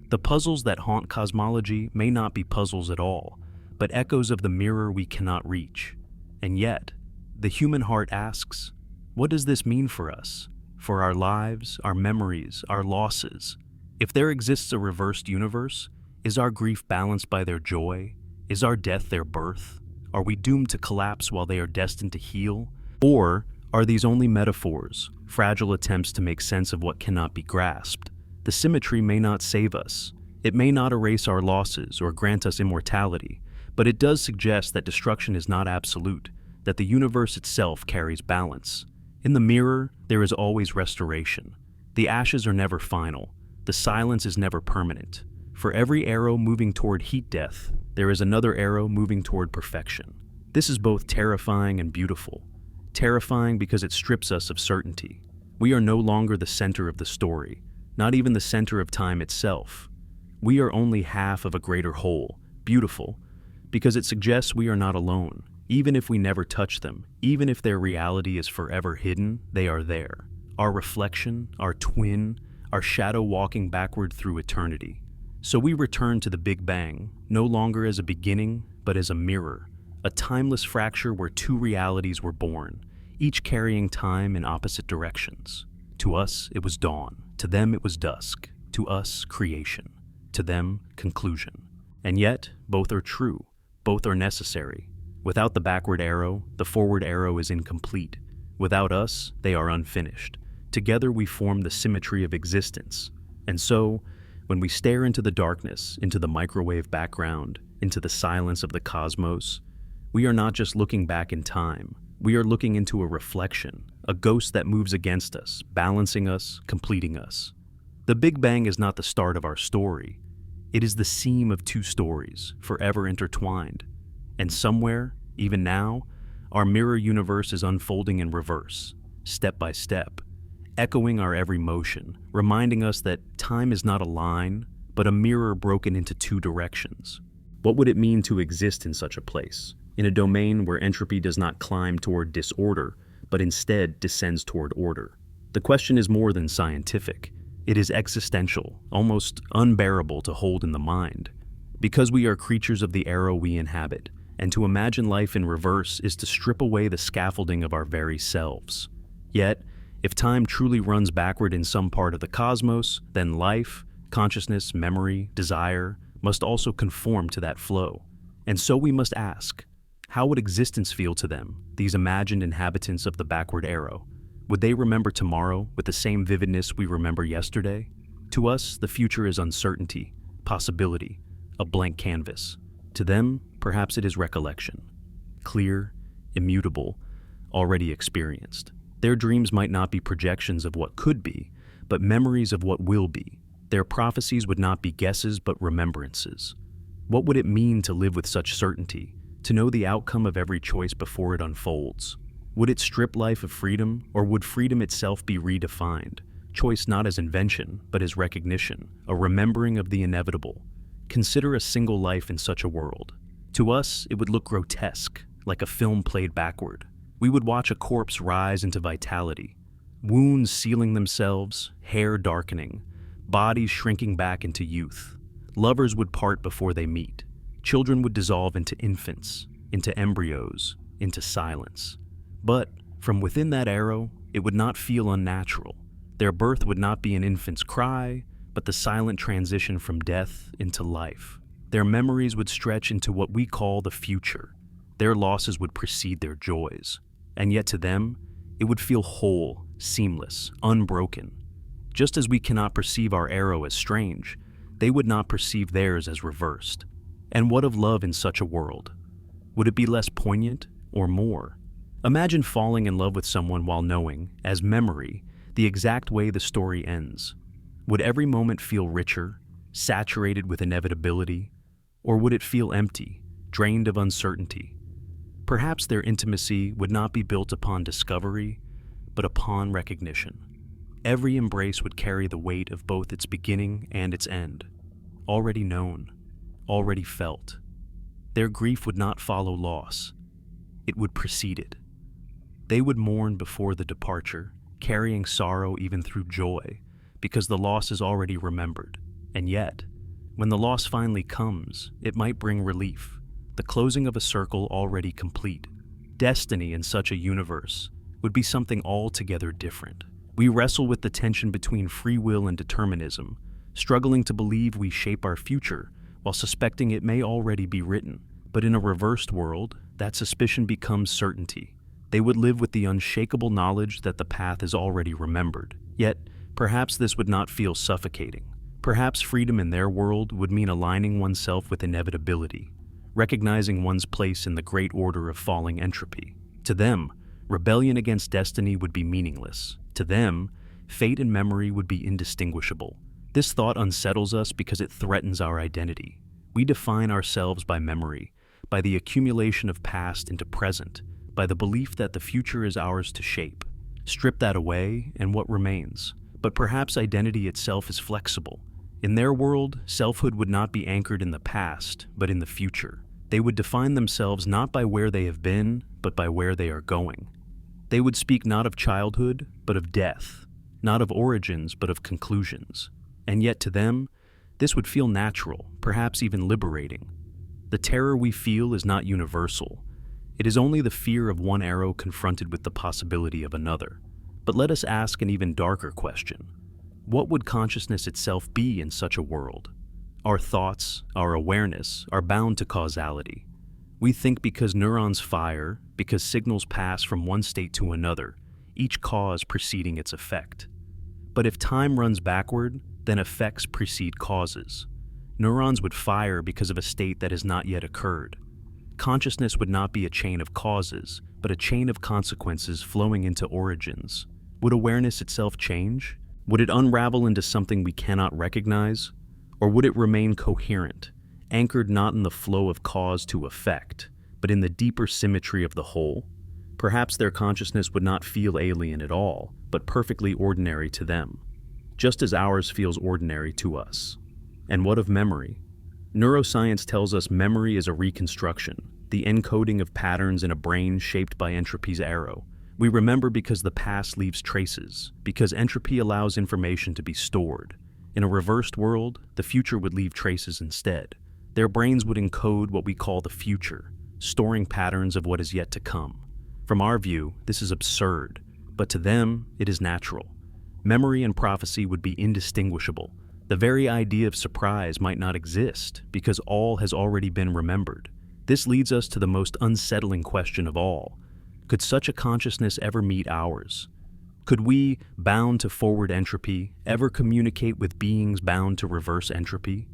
The puzzles that haunt cosmology may not be puzzles at all, but echoes of the mirror we cannot reach. And yet, the human heart asks, what does this mean for us? For our lives, our memories, our losses? If there exists a reversed universe, is our grief balanced by their joy? Is our death their birth? Are we doomed to collapse while they are destined to heal? Or are these only metaphors, fragile attempts to make sense of what cannot be grasped? The symmetry may not save us. It may not erase our losses or grant us immortality, but it does suggest that destruction is not absolute, that the universe itself carries balance. In the mirror, there is always restoration. The ashes are never final. The silence is never permanent. For every arrow moving toward heat death, there is another arrow moving toward perfection. This is both terrifying and beautiful. Terrifying because it strips us of certainty. We are no longer the center of the story, not even the center of time itself. We are only half of a greater whole, beautiful, because it suggests we are not alone. Even if we never touch them, even if their reality is forever hidden, they are there. Our reflection, our twin, our shadow walking backward through eternity. So we return to the Big Bang, no longer as a beginning, but as a mirror, a timeless fracture where two realities were born, each carrying time in opposite directions. To us, it was dawn. To them, it was dusk. To us, creation. To them, conclusion. And yet, both are true. Both are necessary. Without the backward arrow, the forward arrow is incomplete. Without us, they are unfinished. Together we form the symmetry of existence. And so, when we stare into the darkness, into the microwave background, into the silence of the cosmos, we are not just looking back in time. We are looking into a reflection, a ghost that moves against us, balancing us, completing us. The Big Bang is not the start of our story. It is the seam of two stories, forever intertwined. And somewhere, even now, our mirror universe is unfolding in reverse, step by step, echoing our every motion, reminding us that time is not a line, but a mirror broken into two directions. What would it mean to exist in such a place, in a domain where entropy does not climb toward disorder, but instead descends toward order? The question is more than scientific. It is existential, almost unbearable to hold in the mind. Because we are creatures of the arrow we inhabit, and to imagine life in reverse is to strip away the scaffolding of our very selves. Yet, if time truly runs backward in some part of the cosmos, then life, consciousness, memory, desire must also conform to that flow. And so we must ask, how would existence feel to them, these imagined inhabitants of the backward arrow? Would they remember tomorrow with the same vividness we remember yesterday? To us, the future is uncertainty, possibility, a blank canvas. To them, perhaps it is recollection. Clear, immutable, already experienced. Their dreams might not be projections of what could be, but memories of what will be. Their prophecies would not be guesses, but remembrances. What would it mean to live with such certainty, to know the outcome of every choice before it unfolds? Would it strip life of freedom, or would freedom itself be redefined? Choice not as invention, but as recognition, a remembering of the inevitable. Consider a single life in such a world. To us, it would look grotesque, like a film played backward. We would watch a corpse rise into vitality, wounds sealing themselves, hair darkening, bodies shrinking back into youth. Lovers would part before they meet. Children would dissolve into infants, into embryos, into silence. But from within that arrow, it would not feel unnatural. Their birth would not be an infant's cry, but the silent transition from death into life. Their memories would stretch into what we call the future. Their losses would precede their joys. And yet to them, it would feel whole, seamless, unbroken. Just as we cannot perceive our arrow as strange, they would not perceive theirs as reversed. And what of love in such a world? Would it be less poignant or more? Imagine falling in love with someone while knowing, as memory, the exact way the story ends. Would every moment feel richer, saturated with inevitability, or would it feel empty, drained of uncertainty? Perhaps their intimacy would not be built upon discovery, but upon recognition. Every embrace would carry the weight of both its beginning and its end, already known, already felt. Their grief would not follow loss. It would precede it. They would mourn before the departure, carrying sorrow even through joy, because the loss is already remembered. And yet, when the loss finally comes, it might bring relief, the closing of a circle already complete. Destiny in such a universe would be something altogether different. We wrestle with the tension between free will and determinism, struggling to believe we shape our future while suspecting it may already be written. But in a reversed world, that suspicion becomes certainty. They would live with the unshakable knowledge that the path is already remembered. Yet, perhaps this would not feel suffocating. Perhaps freedom in their world would mean aligning oneself with inevitability, recognizing one's place in the great order of falling entropy. To them, rebellion against destiny would be meaningless. To them, fate and memory would be indistinguishable. This thought unsettles us because it threatens our identity. We define ourselves by memory, by the accumulation of past into present, by the belief that the future is ours to shape. Strip that away, and what remains? But perhaps identity itself is flexible. In their world, selfhood would not be anchored in the past, but in the future. They would define themselves not by where they have been, but by where they are going. They would speak not of childhood, but of death, not of origins, but of conclusions. And yet to them, this would feel natural, perhaps even liberating. The terror we feel is not universal. It is only the fear of one arrow confronted with the possibility of another. But let us ask an even darker question. What would consciousness itself be in such a world? Our thoughts, our awareness, are bound to causality. We think because neurons fire, because signals pass from one state to another, each cause preceding its effect. But if time runs backward, then effects precede causes. Neurons would fire because of a state that has not yet occurred. Consciousness would not be a chain of causes, but a chain of consequences flowing into origins. Would awareness itself change? Would it unravel into something we cannot recognize? Or would it remain coherent, anchored not in the flow of cause to effect, but in the deeper symmetry of the whole? Perhaps their consciousness would not feel alien at all, but perfectly ordinary to them, just as ours feels ordinary to us. And what of memory? Neuroscience tells us memory is a reconstruction, the encoding of patterns in a brain shaped by entropy's arrow. We remember because the past leaves traces, because entropy allows information to be stored. In a reversed world, the future would leave traces instead. Their brains would encode what we call the future, storing patterns of what is yet to come. From our view, this is absurd, but to them, it is natural. Memory and prophecy would be indistinguishable. The very idea of surprise might not exist because all has already been remembered. This leads us to the most unsettling question of all. Could such a consciousness ever meet ours? Could we, bound to forward entropy, ever communicate with beings bound to reverse entropy?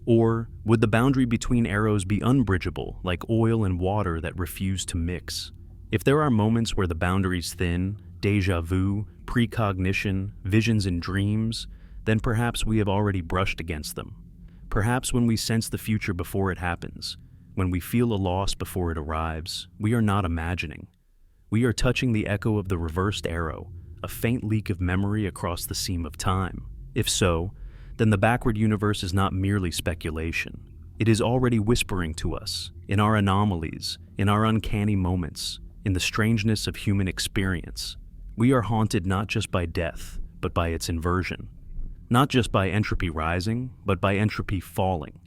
Or would the boundary between arrows be unbridgeable, like oil and water that refuse to mix? If there are moments where the boundaries thin, déjà vu, precognition, visions and dreams, then perhaps we have already brushed against them. Perhaps when we sense the future before it happens, when we feel a loss before it arrives, we are not imagining. We are touching the echo of the reversed arrow, a faint leak of memory across the seam of time. If so, then the backward universe is not merely speculation. It is already whispering to us, in our anomalies, in our uncanny moments, in the strangeness of human experience. We are haunted not just by death, but by its inversion. Not just by entropy rising, but by entropy falling.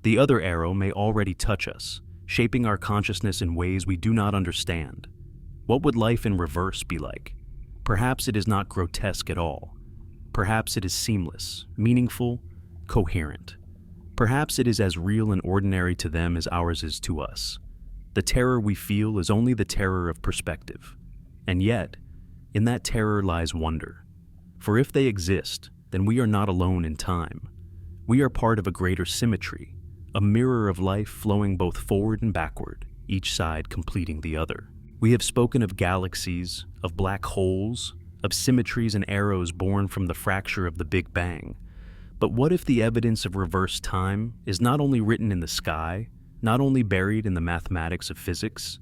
The other arrow may already touch us, shaping our consciousness in ways we do not understand. What would life in reverse be like? Perhaps it is not grotesque at all. Perhaps it is seamless, meaningful, coherent. Perhaps it is as real and ordinary to them as ours is to us. The terror we feel is only the terror of perspective. And yet, in that terror lies wonder. For if they exist, then we are not alone in time. We are part of a greater symmetry, a mirror of life flowing both forward and backward, each side completing the other. We have spoken of galaxies, of black holes, of symmetries and arrows born from the fracture of the Big Bang. But what if the evidence of reverse time is not only written in the sky, not only buried in the mathematics of physics?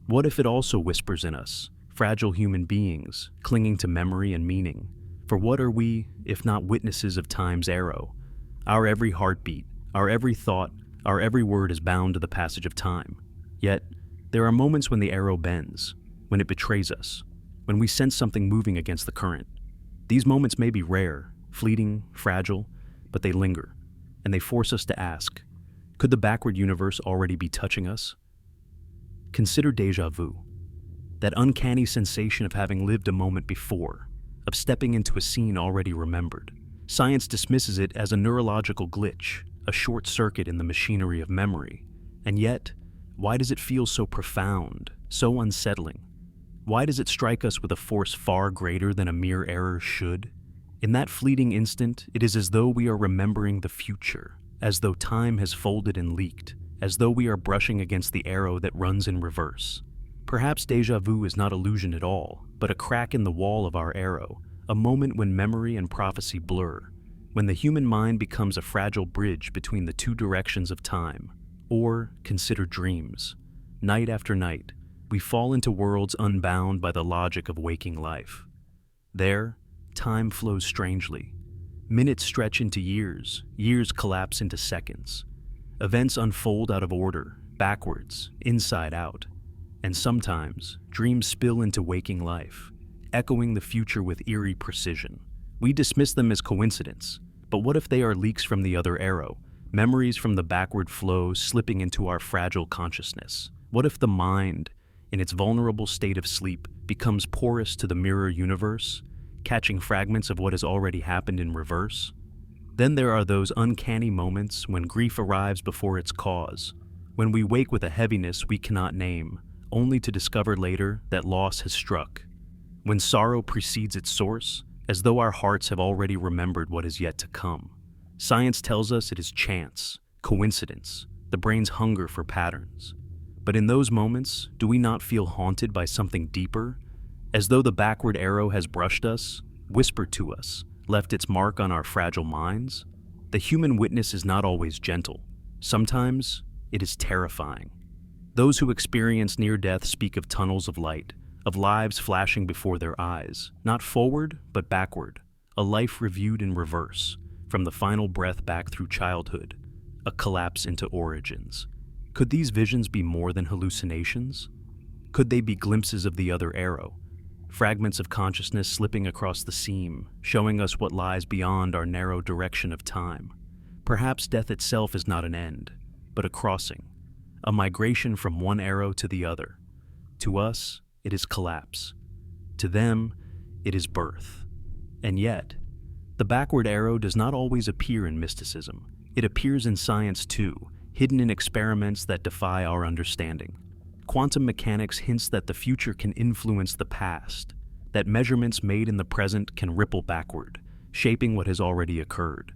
What if it also whispers in us, fragile human beings, clinging to memory and meaning? For what are we, if not witnesses of time's arrow? Our every heartbeat, our every thought, our every word is bound to the passage of time. Yet, there are moments when the arrow bends, when it betrays us, when we sense something moving against the current. These moments may be rare, fleeting, fragile, but they linger, and they force us to ask, could the backward universe already be touching us? Consider déjà vu, that uncanny sensation of having lived a moment before, of stepping into a scene already remembered. Science dismisses it as a neurological glitch, a short circuit in the machinery of memory. And yet, why does it feel so profound, so unsettling? Why does it strike us with a force far greater than a mere error should? In that fleeting instant, it is as though we are remembering the future, as though time has folded and leaked, as though we are brushing against the arrow that runs in reverse. Perhaps déjà vu is not illusion at all, but a crack in the wall of our arrow, a moment when memory and prophecy blur, when the human mind becomes a fragile bridge between the two directions of time. Or consider dreams. Night after night, we fall into worlds unbound by the logic of waking life. There, time flows strangely. Minutes stretch into years, years collapse into seconds. Events unfold out of order, backwards, inside out. And sometimes, dreams spill into waking life, echoing the future with eerie precision. We dismiss them as coincidence, but what if they are leaks from the other arrow, memories from the backward flow slipping into our fragile consciousness? What if the mind, in its vulnerable state of sleep, becomes porous to the mirror universe, catching fragments of what has already happened in reverse? Then there are those uncanny moments when grief arrives before its cause, when we wake with a heaviness we cannot name, only to discover later that loss has struck. When sorrow precedes its source, as though our hearts have already remembered what is yet to come. Science tells us it is chance, coincidence, the brain's hunger for patterns. But in those moments, do we not feel haunted by something deeper? As though the backward arrow has brushed us, whispered to us, left its mark on our fragile minds? The human witness is not always gentle. Sometimes, it is terrifying. Those who experience near death speak of tunnels of light, of lives flashing before their eyes, not forward, but backward, a life reviewed in reverse, from the final breath back through childhood, a collapse into origins. Could these visions be more than hallucinations? Could they be glimpses of the other arrow, fragments of consciousness slipping across the seam, showing us what lies beyond our narrow direction of time? Perhaps death itself is not an end, but a crossing, a migration from one arrow to the other. To us, it is collapse. To them, it is birth. And yet, the backward arrow does not always appear in mysticism. It appears in science too, hidden in experiments that defy our understanding. Quantum mechanics hints that the future can influence the past, that measurements made in the present can ripple backward, shaping what has already occurred.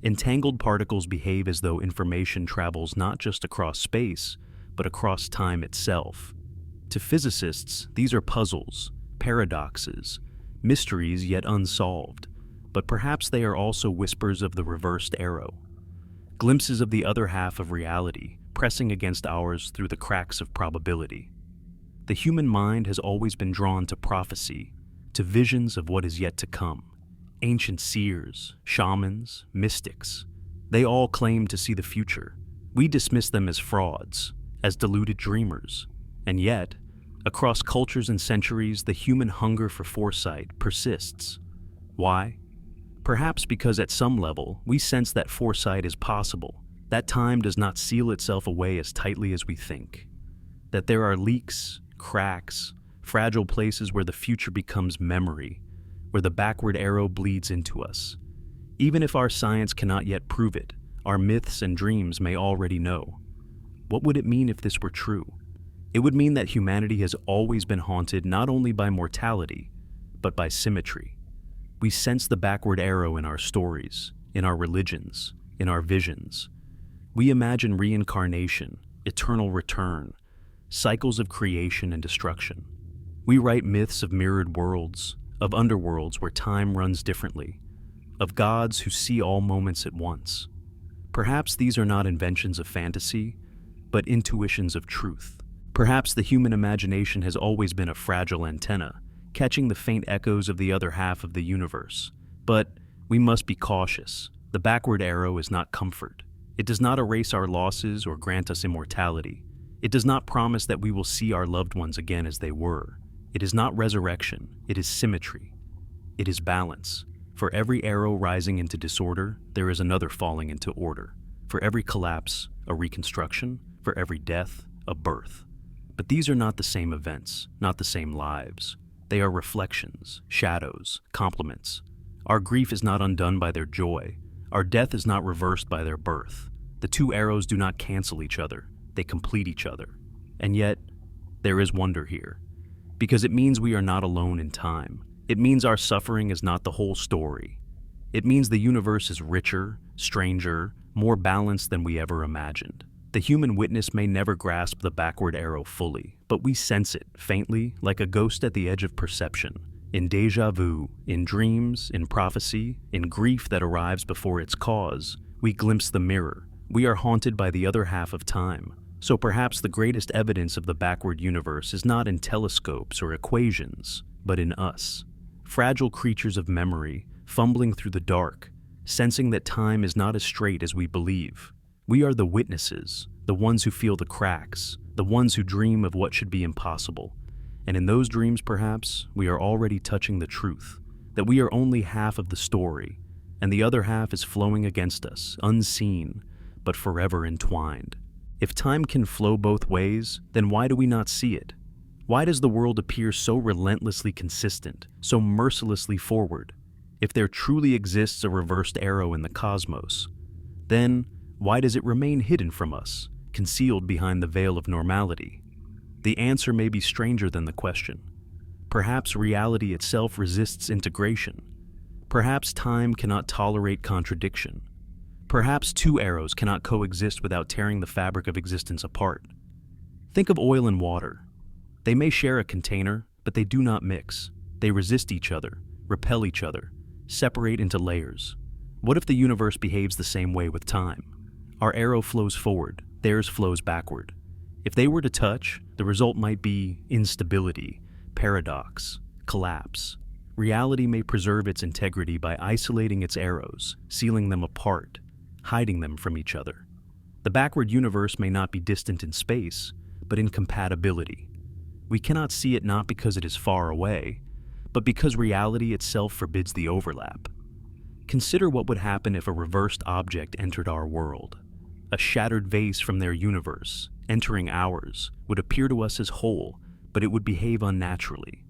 Entangled particles behave as though information travels not just across space, but across time itself. To physicists, these are puzzles paradoxes, mysteries yet unsolved, but perhaps they are also whispers of the reversed arrow, glimpses of the other half of reality pressing against ours through the cracks of probability. The human mind has always been drawn to prophecy, to visions of what is yet to come. Ancient seers, shamans, mystics, they all claim to see the future. We dismiss them as frauds, as deluded dreamers. And yet, across cultures and centuries, the human hunger for foresight persists. Why? Perhaps because at some level, we sense that foresight is possible, that time does not seal itself away as tightly as we think, that there are leaks, cracks, fragile places where the future becomes memory, where the backward arrow bleeds into us. Even if our science cannot yet prove it, our myths and dreams may already know. What would it mean if this were true? It would mean that humanity has always been haunted not only by mortality, but by symmetry. We sense the backward arrow in our stories, in our religions, in our visions. We imagine reincarnation, eternal return, cycles of creation and destruction. We write myths of mirrored worlds, of underworlds where time runs differently, of gods who see all moments at once. Perhaps these are not inventions of fantasy, but intuitions of truth. Perhaps the human imagination has always been a fragile antenna, catching the faint echoes of the other half of the universe. But we must be cautious. The backward arrow is not comfort. It does not erase our losses or grant us immortality. It does not promise that we will see our loved ones again as they were. It is not resurrection, it is symmetry. It is balance. For every arrow rising into disorder, there is another falling into order. For every collapse, a reconstruction. For every death, a birth. But these are not the same events, not the same lives. They are reflections, shadows, complements. Our grief is not undone by their joy. Our death is not reversed by their birth. The two arrows do not cancel each other. They complete each other. And yet, there is wonder here. Because it means we are not alone in time. It means our suffering is not the whole story. It means the universe is richer, stranger, more balanced than we ever imagined. The human witness may never grasp the backward arrow fully, but we sense it, faintly, like a ghost at the edge of perception. In déjà vu, in dreams, in prophecy, in grief that arrives before its cause, we glimpse the mirror. We are haunted by the other half of time. So perhaps the greatest evidence of the backward universe is not in telescopes or equations, but in us. Fragile creatures of memory, fumbling through the dark, sensing that time is not as straight as we believe. We are the witnesses, the ones who feel the cracks, the ones who dream of what should be impossible. And in those dreams, perhaps, we are already touching the truth, that we are only half of the story, and the other half is flowing against us, unseen, but forever entwined. If time can flow both ways, then why do we not see it? Why does the world appear so relentlessly consistent, so mercilessly forward? If there truly exists a reversed arrow in the cosmos, then why does it remain hidden from us, concealed behind the veil of normality? The answer may be stranger than the question. Perhaps reality itself resists integration. Perhaps time cannot tolerate contradiction. Perhaps two arrows cannot coexist without tearing the fabric of existence apart. Think of oil and water. They may share a container, but they do not mix. They resist each other, repel each other, separate into layers. What if the universe behaves the same way with time? Our arrow flows forward, theirs flows backward. If they were to touch, the result might be instability, paradox, collapse. Reality may preserve its integrity by isolating its arrows, sealing them apart, hiding them from each other. The backward universe may not be distant in space, but in compatibility. We cannot see it not because it is far away, but because reality itself forbids the overlap. Consider what would happen if a reversed object entered our world. A shattered vase from their universe, entering ours, would appear to us as whole, but it would behave unnaturally.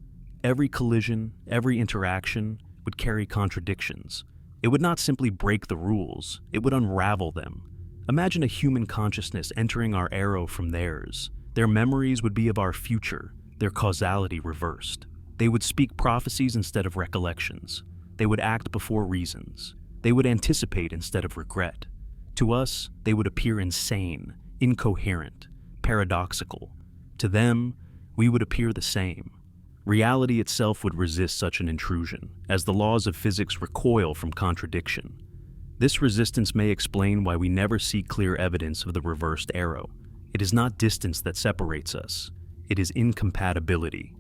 Every collision, every interaction would carry contradictions. It would not simply break the rules, it would unravel them. Imagine a human consciousness entering our arrow from theirs. Their memories would be of our future, their causality reversed. They would speak prophecies instead of recollections. They would act before reasons. They would anticipate instead of regret. To us, they would appear insane, incoherent, paradoxical. To them, we would appear the same, Reality itself would resist such an intrusion, as the laws of physics recoil from contradiction. This resistance may explain why we never see clear evidence of the reversed arrow. It is not distance that separates us, it is incompatibility.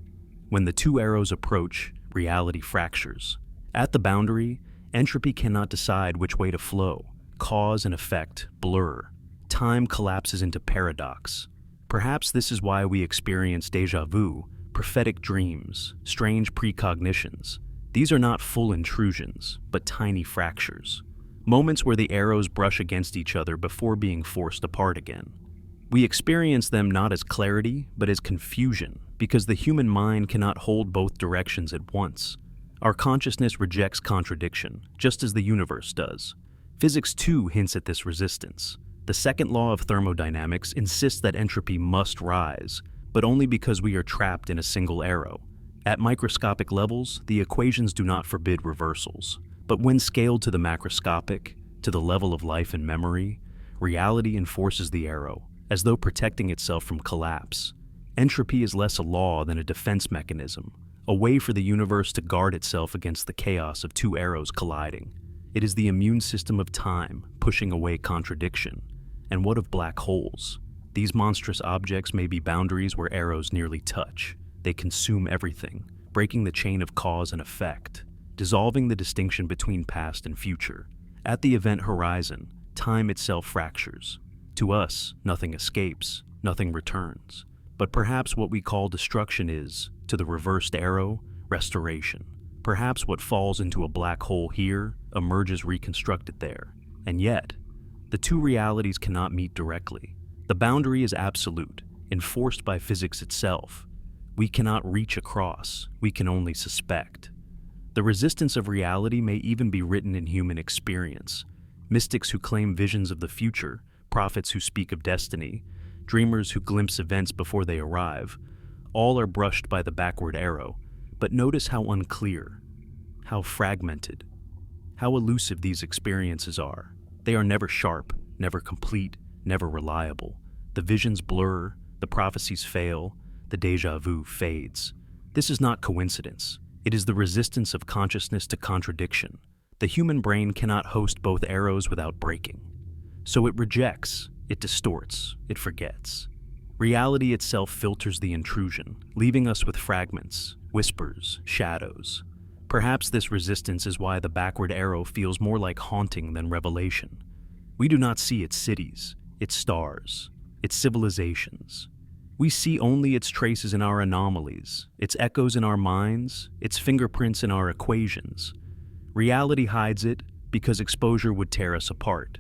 When the two arrows approach, reality fractures. At the boundary, entropy cannot decide which way to flow. Cause and effect blur. Time collapses into paradox. Perhaps this is why we experience déjà vu, prophetic dreams, strange precognitions. These are not full intrusions, but tiny fractures. Moments where the arrows brush against each other before being forced apart again. We experience them not as clarity, but as confusion, because the human mind cannot hold both directions at once. Our consciousness rejects contradiction, just as the universe does. Physics too hints at this resistance. The second law of thermodynamics insists that entropy must rise, but only because we are trapped in a single arrow. At microscopic levels, the equations do not forbid reversals. But when scaled to the macroscopic, to the level of life and memory, reality enforces the arrow, as though protecting itself from collapse. Entropy is less a law than a defense mechanism, a way for the universe to guard itself against the chaos of two arrows colliding. It is the immune system of time, pushing away contradiction. And what of black holes? These monstrous objects may be boundaries where arrows nearly touch. They consume everything, breaking the chain of cause and effect, dissolving the distinction between past and future. At the event horizon, time itself fractures. To us, nothing escapes, nothing returns. But perhaps what we call destruction is, to the reversed arrow, restoration. Perhaps what falls into a black hole here emerges reconstructed there. And yet, the two realities cannot meet directly. The boundary is absolute, enforced by physics itself. We cannot reach across, we can only suspect. The resistance of reality may even be written in human experience. Mystics who claim visions of the future, prophets who speak of destiny, dreamers who glimpse events before they arrive, all are brushed by the backward arrow. But notice how unclear, how fragmented, how elusive these experiences are. They are never sharp, never complete, never reliable. The visions blur, the prophecies fail, the déjà vu fades. This is not coincidence. It is the resistance of consciousness to contradiction. The human brain cannot host both arrows without breaking. So it rejects, it distorts, it forgets. Reality itself filters the intrusion, leaving us with fragments, whispers, shadows. Perhaps this resistance is why the backward arrow feels more like haunting than revelation. We do not see its cities, its stars, its civilizations. We see only its traces in our anomalies, its echoes in our minds, its fingerprints in our equations. Reality hides it because exposure would tear us apart.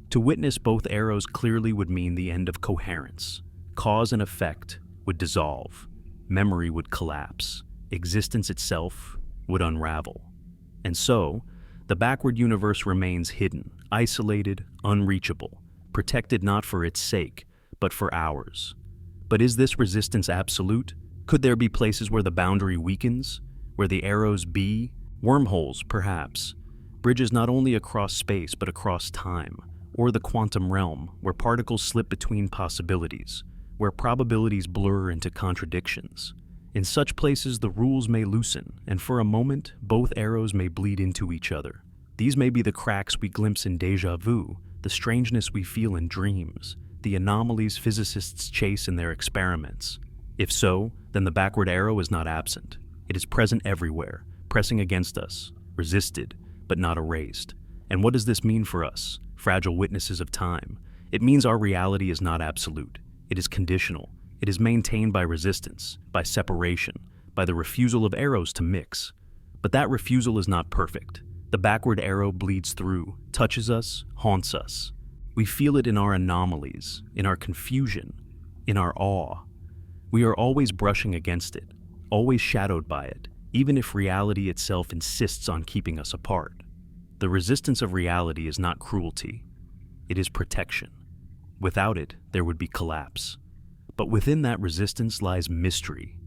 To witness both arrows clearly would mean the end of coherence. Cause and effect would dissolve. Memory would collapse. Existence itself would unravel. And so, the backward universe remains hidden, isolated, unreachable, protected not for its sake, but for ours. But is this resistance absolute? Could there be places where the boundary weakens, where the arrows be? Wormholes, perhaps. Bridges not only across space, but across time. Or the quantum realm, where particles slip between possibilities, where probabilities blur into contradictions. In such places, the rules may loosen, and for a moment, both arrows may bleed into each other. These may be the cracks we glimpse in déjà vu, the strangeness we feel in dreams, the anomalies physicists chase in their experiments. If so, then the backward arrow is not absent. It is present everywhere, pressing against us, resisted, but not erased. And what does this mean for us, fragile witnesses of time? It means our reality is not absolute. It is conditional. It is maintained by resistance, by separation, by the refusal of arrows to mix. But that refusal is not perfect. The backward arrow bleeds through, touches us, haunts us. We feel it in our anomalies, in our confusion, in our awe. We are always brushing against it, always shadowed by it, even if reality itself insists on keeping us apart. The resistance of reality is not cruelty. It is protection. Without it, there would be collapse. But within that resistance lies mystery,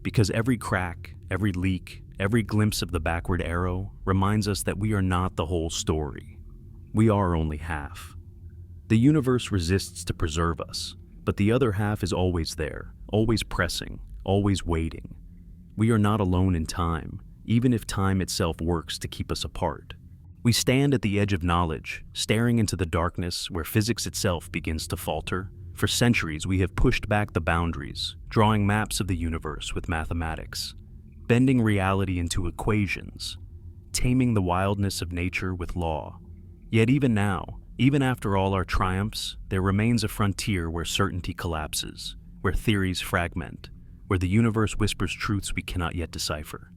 because every crack, every leak, every glimpse of the backward arrow reminds us that we are not the whole story. We are only half. The universe resists to preserve us, but the other half is always there, always pressing, always waiting. We are not alone in time, even if time itself works to keep us apart. We stand at the edge of knowledge, staring into the darkness where physics itself begins to falter. For centuries, we have pushed back the boundaries, drawing maps of the universe with mathematics, bending reality into equations, taming the wildness of nature with law. Yet even now, even after all our triumphs, there remains a frontier where certainty collapses, where theories fragment, where the universe whispers truths we cannot yet decipher.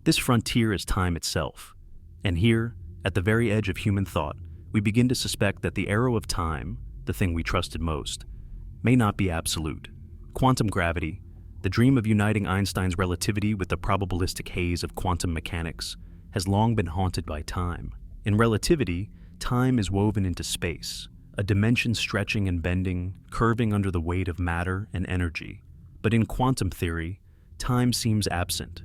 This frontier is time itself. And here, at the very edge of human thought, we begin to suspect that the arrow of time, the thing we trusted most, may not be absolute. Quantum gravity, the dream of uniting Einstein's relativity with the probabilistic haze of quantum mechanics, has long been haunted by time. In relativity, time is woven into space, a dimension stretching and bending, curving under the weight of matter and energy. But in quantum theory, time seems absent,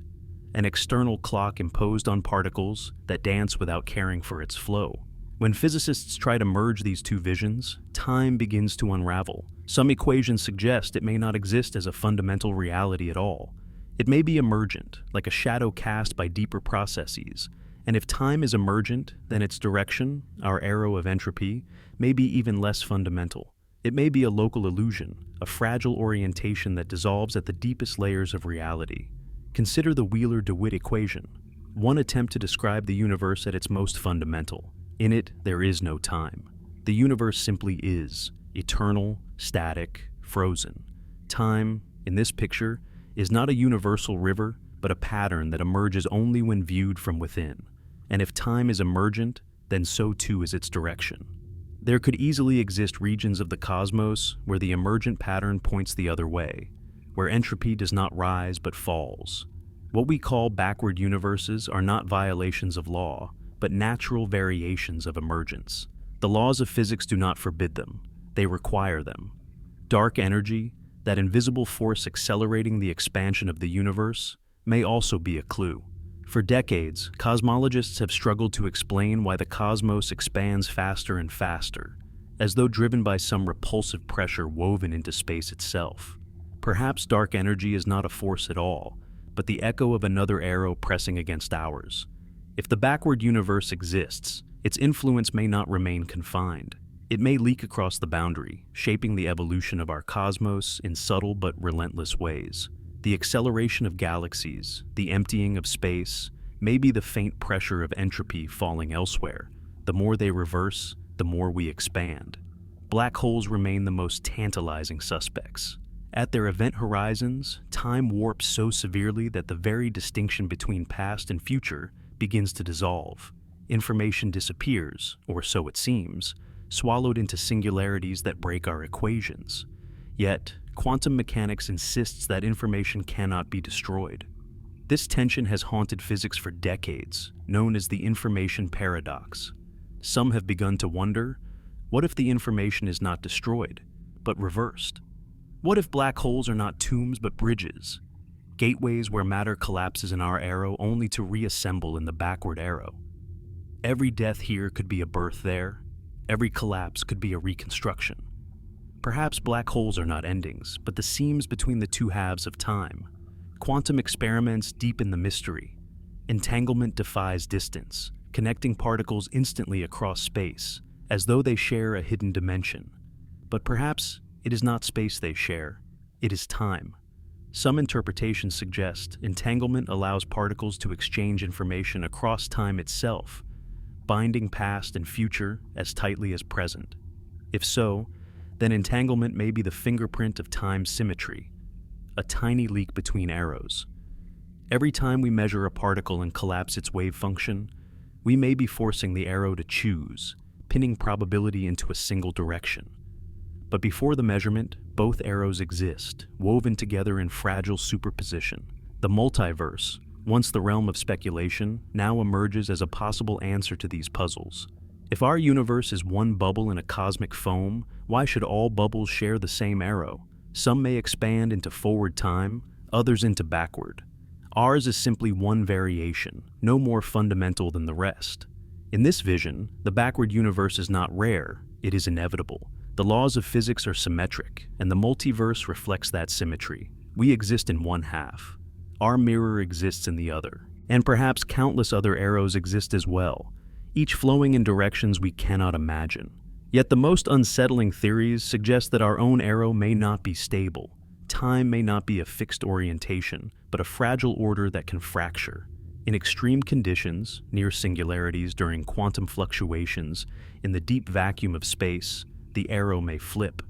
an external clock imposed on particles that dance without caring for its flow. When physicists try to merge these two visions, time begins to unravel. Some equations suggest it may not exist as a fundamental reality at all. It may be emergent, like a shadow cast by deeper processes. And if time is emergent, then its direction, our arrow of entropy, may be even less fundamental. It may be a local illusion, a fragile orientation that dissolves at the deepest layers of reality. Consider the Wheeler-DeWitt equation, one attempt to describe the universe at its most fundamental. In it, there is no time. The universe simply is, eternal, static, frozen. Time, in this picture, is not a universal river, but a pattern that emerges only when viewed from within. And if time is emergent, then so too is its direction. There could easily exist regions of the cosmos where the emergent pattern points the other way, where entropy does not rise but falls. What we call backward universes are not violations of law, but natural variations of emergence. The laws of physics do not forbid them, they require them. Dark energy, that invisible force accelerating the expansion of the universe, may also be a clue. For decades, cosmologists have struggled to explain why the cosmos expands faster and faster, as though driven by some repulsive pressure woven into space itself. Perhaps dark energy is not a force at all, but the echo of another arrow pressing against ours. If the backward universe exists, its influence may not remain confined. It may leak across the boundary, shaping the evolution of our cosmos in subtle but relentless ways. The acceleration of galaxies, the emptying of space, may be the faint pressure of entropy falling elsewhere. The more they reverse, the more we expand. Black holes remain the most tantalizing suspects. At their event horizons, time warps so severely that the very distinction between past and future begins to dissolve. Information disappears, or so it seems, swallowed into singularities that break our equations. Yet, quantum mechanics insists that information cannot be destroyed. This tension has haunted physics for decades, known as the information paradox. Some have begun to wonder, what if the information is not destroyed, but reversed? What if black holes are not tombs but bridges, gateways where matter collapses in our arrow only to reassemble in the backward arrow? Every death here could be a birth there, every collapse could be a reconstruction. Perhaps black holes are not endings, but the seams between the two halves of time. Quantum experiments deepen the mystery. Entanglement defies distance, connecting particles instantly across space, as though they share a hidden dimension. But perhaps it is not space they share, it is time. Some interpretations suggest entanglement allows particles to exchange information across time itself, binding past and future as tightly as present. If so, then entanglement may be the fingerprint of time's symmetry, a tiny leak between arrows. Every time we measure a particle and collapse its wave function, we may be forcing the arrow to choose, pinning probability into a single direction. But before the measurement, both arrows exist, woven together in fragile superposition. The multiverse, once the realm of speculation, now emerges as a possible answer to these puzzles. If our universe is one bubble in a cosmic foam, why should all bubbles share the same arrow? Some may expand into forward time, others into backward. Ours is simply one variation, no more fundamental than the rest. In this vision, the backward universe is not rare, it is inevitable. The laws of physics are symmetric, and the multiverse reflects that symmetry. We exist in one half. Our mirror exists in the other, and perhaps countless other arrows exist as well, each flowing in directions we cannot imagine. Yet the most unsettling theories suggest that our own arrow may not be stable. Time may not be a fixed orientation, but a fragile order that can fracture. In extreme conditions, near singularities during quantum fluctuations, in the deep vacuum of space, the arrow may flip.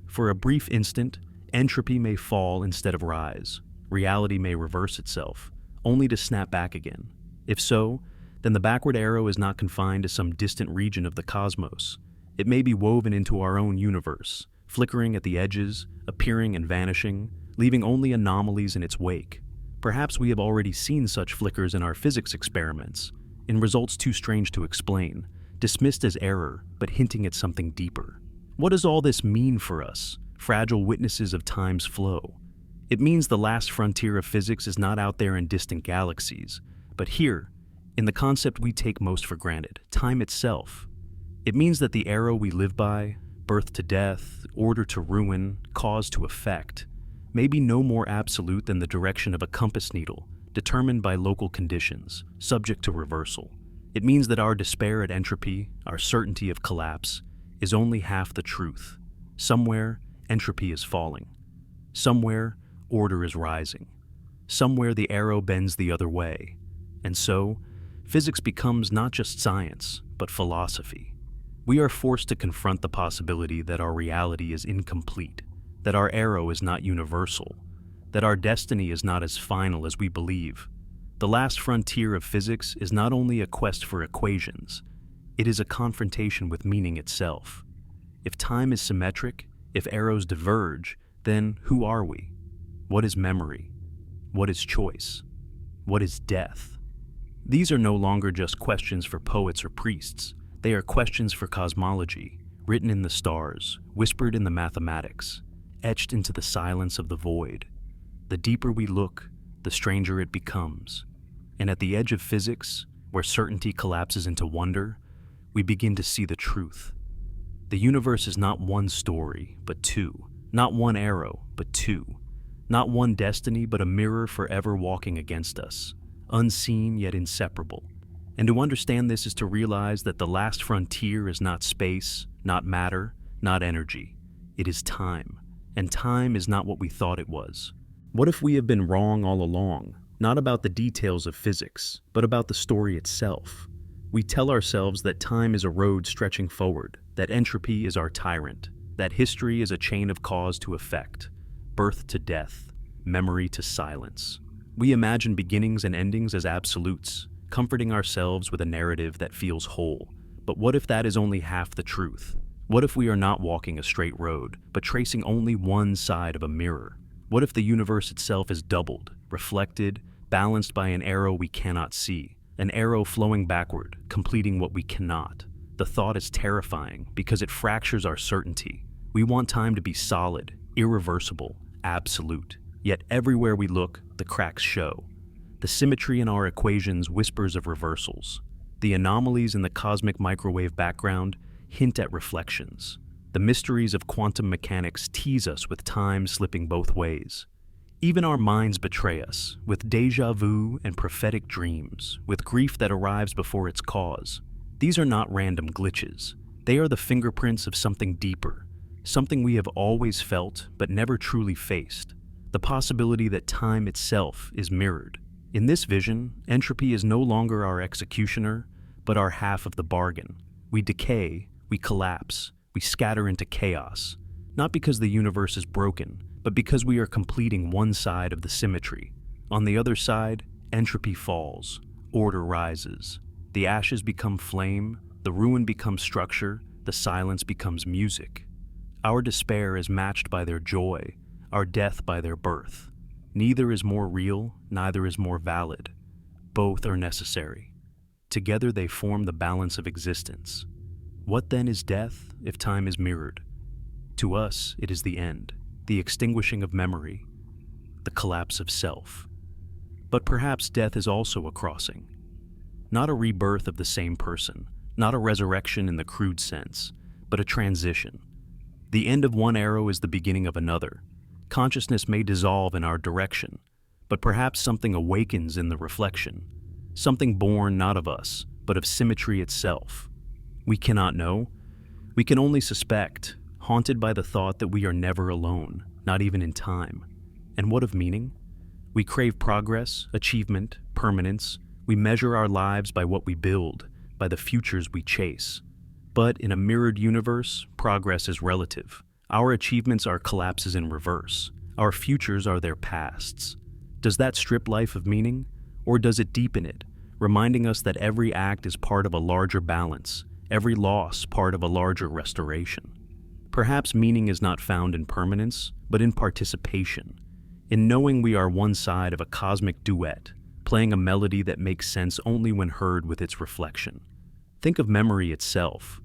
For a brief instant, entropy may fall instead of rise. Reality may reverse itself, only to snap back again. If so, then the backward arrow is not confined to some distant region of the cosmos. It may be woven into our own universe, flickering at the edges, appearing and vanishing, leaving only anomalies in its wake. Perhaps we have already seen such flickers in our physics experiments, in results too strange to explain, dismissed as error, but hinting at something deeper. What does all this mean for us, fragile witnesses of time's flow? It means the last frontier of physics is not out there in distant galaxies, but here, in the concept we take most for granted, time itself. It means that the arrow we live by, birth to death, order to ruin, cause to effect, may be no more absolute than the direction of a compass needle, determined by local conditions, subject to reversal. It means that our despair at entropy, our certainty of collapse, is only half the truth. Somewhere, entropy is falling. Somewhere, order is rising. Somewhere, the arrow bends the other way. And so, physics becomes not just science, but philosophy. We are forced to confront the possibility that our reality is incomplete, that our arrow is not universal, that our destiny is not as final as we believe. The last frontier of physics is not only a quest for equations, it is a confrontation with meaning itself. If time is symmetric, if arrows diverge, then who are we? What is memory? What is choice? What is death? These are no longer just questions for poets or priests. They are questions for cosmology, written in the stars, whispered in the mathematics, etched into the silence of the void. The deeper we look, the stranger it becomes. And at the edge of physics, where certainty collapses into wonder, we begin to see the truth. The universe is not one story, but two. Not one arrow, but two. Not one destiny, but a mirror forever walking against us, unseen yet inseparable. And to understand this is to realize that the last frontier is not space, not matter, not energy. It is time. And time is not what we thought it was. What if we have been wrong all along, not about the details of physics, but about the story itself? We tell ourselves that time is a road stretching forward, that entropy is our tyrant, that history is a chain of cause to effect, birth to death, memory to silence. We imagine beginnings and endings as absolutes, comforting ourselves with a narrative that feels whole. But what if that is only half the truth? What if we are not walking a straight road, but tracing only one side of a mirror? What if the universe itself is doubled, reflected, balanced by an arrow we cannot see, an arrow flowing backward, completing what we cannot? The thought is terrifying because it fractures our certainty. We want time to be solid, irreversible, absolute. Yet everywhere we look, the cracks show. The symmetry in our equations whispers of reversals. The anomalies in the cosmic microwave background hint at reflections. The mysteries of quantum mechanics tease us with time slipping both ways. Even our minds betray us, with déjà vu and prophetic dreams, with grief that arrives before its cause. These are not random glitches. They are the fingerprints of something deeper, something we have always felt but never truly faced. The possibility that time itself is mirrored. In this vision, entropy is no longer our executioner, but our half of the bargain. We decay, we collapse, we scatter into chaos, not because the universe is broken, but because we are completing one side of the symmetry. On the other side, entropy falls, order rises. The ashes become flame, the ruin becomes structure, the silence becomes music. Our despair is matched by their joy, our death by their birth. Neither is more real, neither is more valid. Both are necessary. Together they form the balance of existence. What then is death if time is mirrored? To us, it is the end, the extinguishing of memory, the collapse of self. But perhaps death is also a crossing. Not a rebirth of the same person, not a resurrection in the crude sense, but a transition. The end of one arrow is the beginning of another. Consciousness may dissolve in our direction, but perhaps something awakens in the reflection, something born not of us, but of symmetry itself. We cannot know. We can only suspect, haunted by the thought that we are never alone, not even in time. And what of meaning? We crave progress, achievement, permanence. We measure our lives by what we build, by the futures we chase. But in a mirrored universe, progress is relative. Our achievements are collapses in reverse. Our futures are their pasts. Does that strip life of meaning, or does it deepen it, reminding us that every act is part of a larger balance, every loss part of a larger restoration? Perhaps meaning is not found in permanence, but in participation, in knowing we are one side of a cosmic duet, playing a melody that makes sense only when heard with its reflection. Think of memory itself.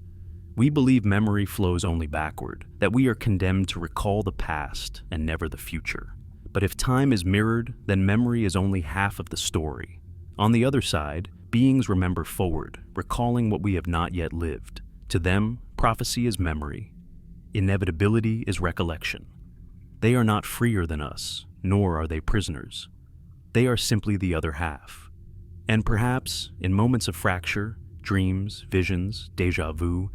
We believe memory flows only backward, that we are condemned to recall the past and never the future. But if time is mirrored, then memory is only half of the story. On the other side, beings remember forward, recalling what we have not yet lived. To them, prophecy is memory. Inevitability is recollection. They are not freer than us, nor are they prisoners. They are simply the other half. And perhaps, in moments of fracture, dreams, visions, déjà vu,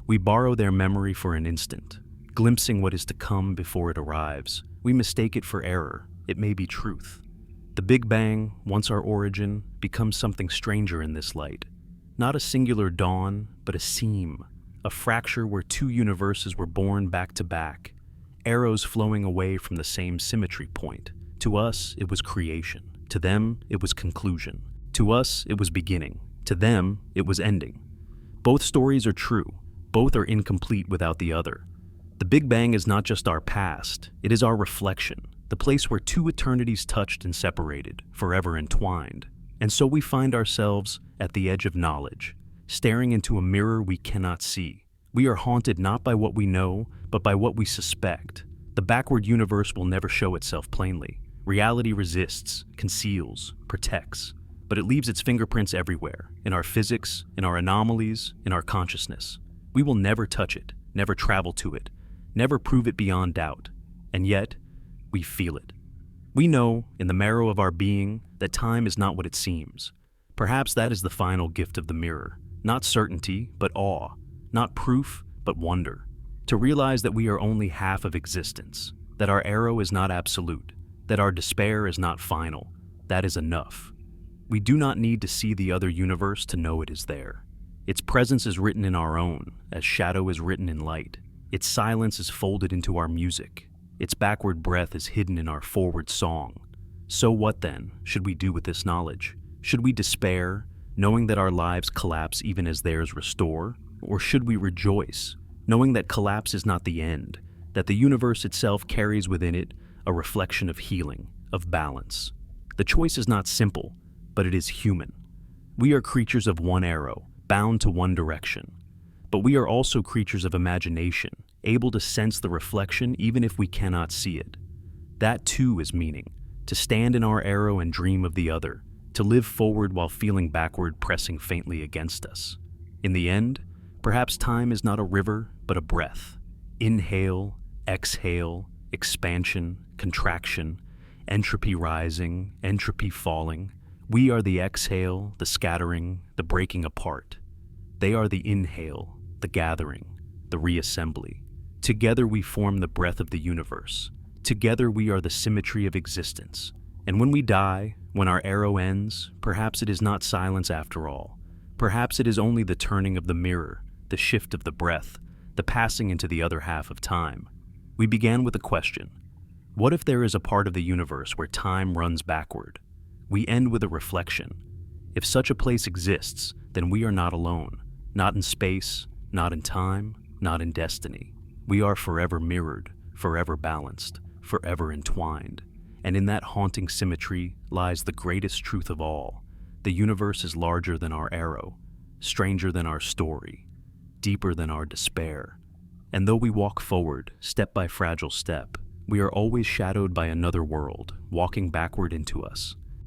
we borrow their memory for an instant, glimpsing what is to come before it arrives. We mistake it for error. It may be truth. The Big Bang, once our origin, becomes something stranger in this light. Not a singular dawn, but a seam, a fracture where two universes were born back to back, arrows flowing away from the same symmetry point. To us, it was creation. To them, it was conclusion. To us, it was beginning. To them, it was ending. Both stories are true. Both are incomplete without the other. The Big Bang is not just our past, it is our reflection, the place where two eternities touched and separated, forever entwined. And so we find ourselves at the edge of knowledge, staring into a mirror we cannot see. We are haunted not by what we know, but by what we suspect. The backward universe will never show itself plainly. Reality resists, conceals, protects, but it leaves its fingerprints everywhere, in our physics, in our anomalies, in our consciousness. We will never touch it, never travel to it, never prove it beyond doubt, and yet, we feel it. We know, in the marrow of our being, that time is not what it seems. Perhaps that is the final gift of the mirror. Not certainty, but awe. Not proof, but wonder. To realize that we are only half of existence, that our arrow is not absolute, that our despair is not final. That is enough. We do not need to see the other universe to know it is there. Its presence is written in our own, as shadow is written in light. Its silence is folded into our music. Its backward breath is hidden in our forward song. So what then should we do with this knowledge? Should we despair, knowing that our lives collapse even as theirs restore? Or should we rejoice, knowing that collapse is not the end, that the universe itself carries within it a reflection of healing, of balance? The choice is not simple, but it is human. We are creatures of one arrow, bound to one direction. But we are also creatures of imagination, able to sense the reflection even if we cannot see it. That too is meaning, to stand in our arrow and dream of the other, to live forward while feeling backward pressing faintly against us. In the end, perhaps time is not a river, but a breath. Inhale, exhale, expansion, contraction, entropy rising, entropy falling. We are the exhale, the scattering, the breaking apart. They are the inhale, the gathering, the reassembly. Together we form the breath of the universe. Together we are the symmetry of existence. And when we die, when our arrow ends, perhaps it is not silence after all. Perhaps it is only the turning of the mirror, the shift of the breath, the passing into the other half of time. We began with a question. What if there is a part of the universe where time runs backward? We end with a reflection. If such a place exists, then we are not alone. Not in space, not in time, not in destiny. We are forever mirrored, forever balanced, forever entwined. And in that haunting symmetry lies the greatest truth of all. The universe is larger than our arrow, stranger than our story, deeper than our despair. And though we walk forward, step by fragile step, we are always shadowed by another world, walking backward into us.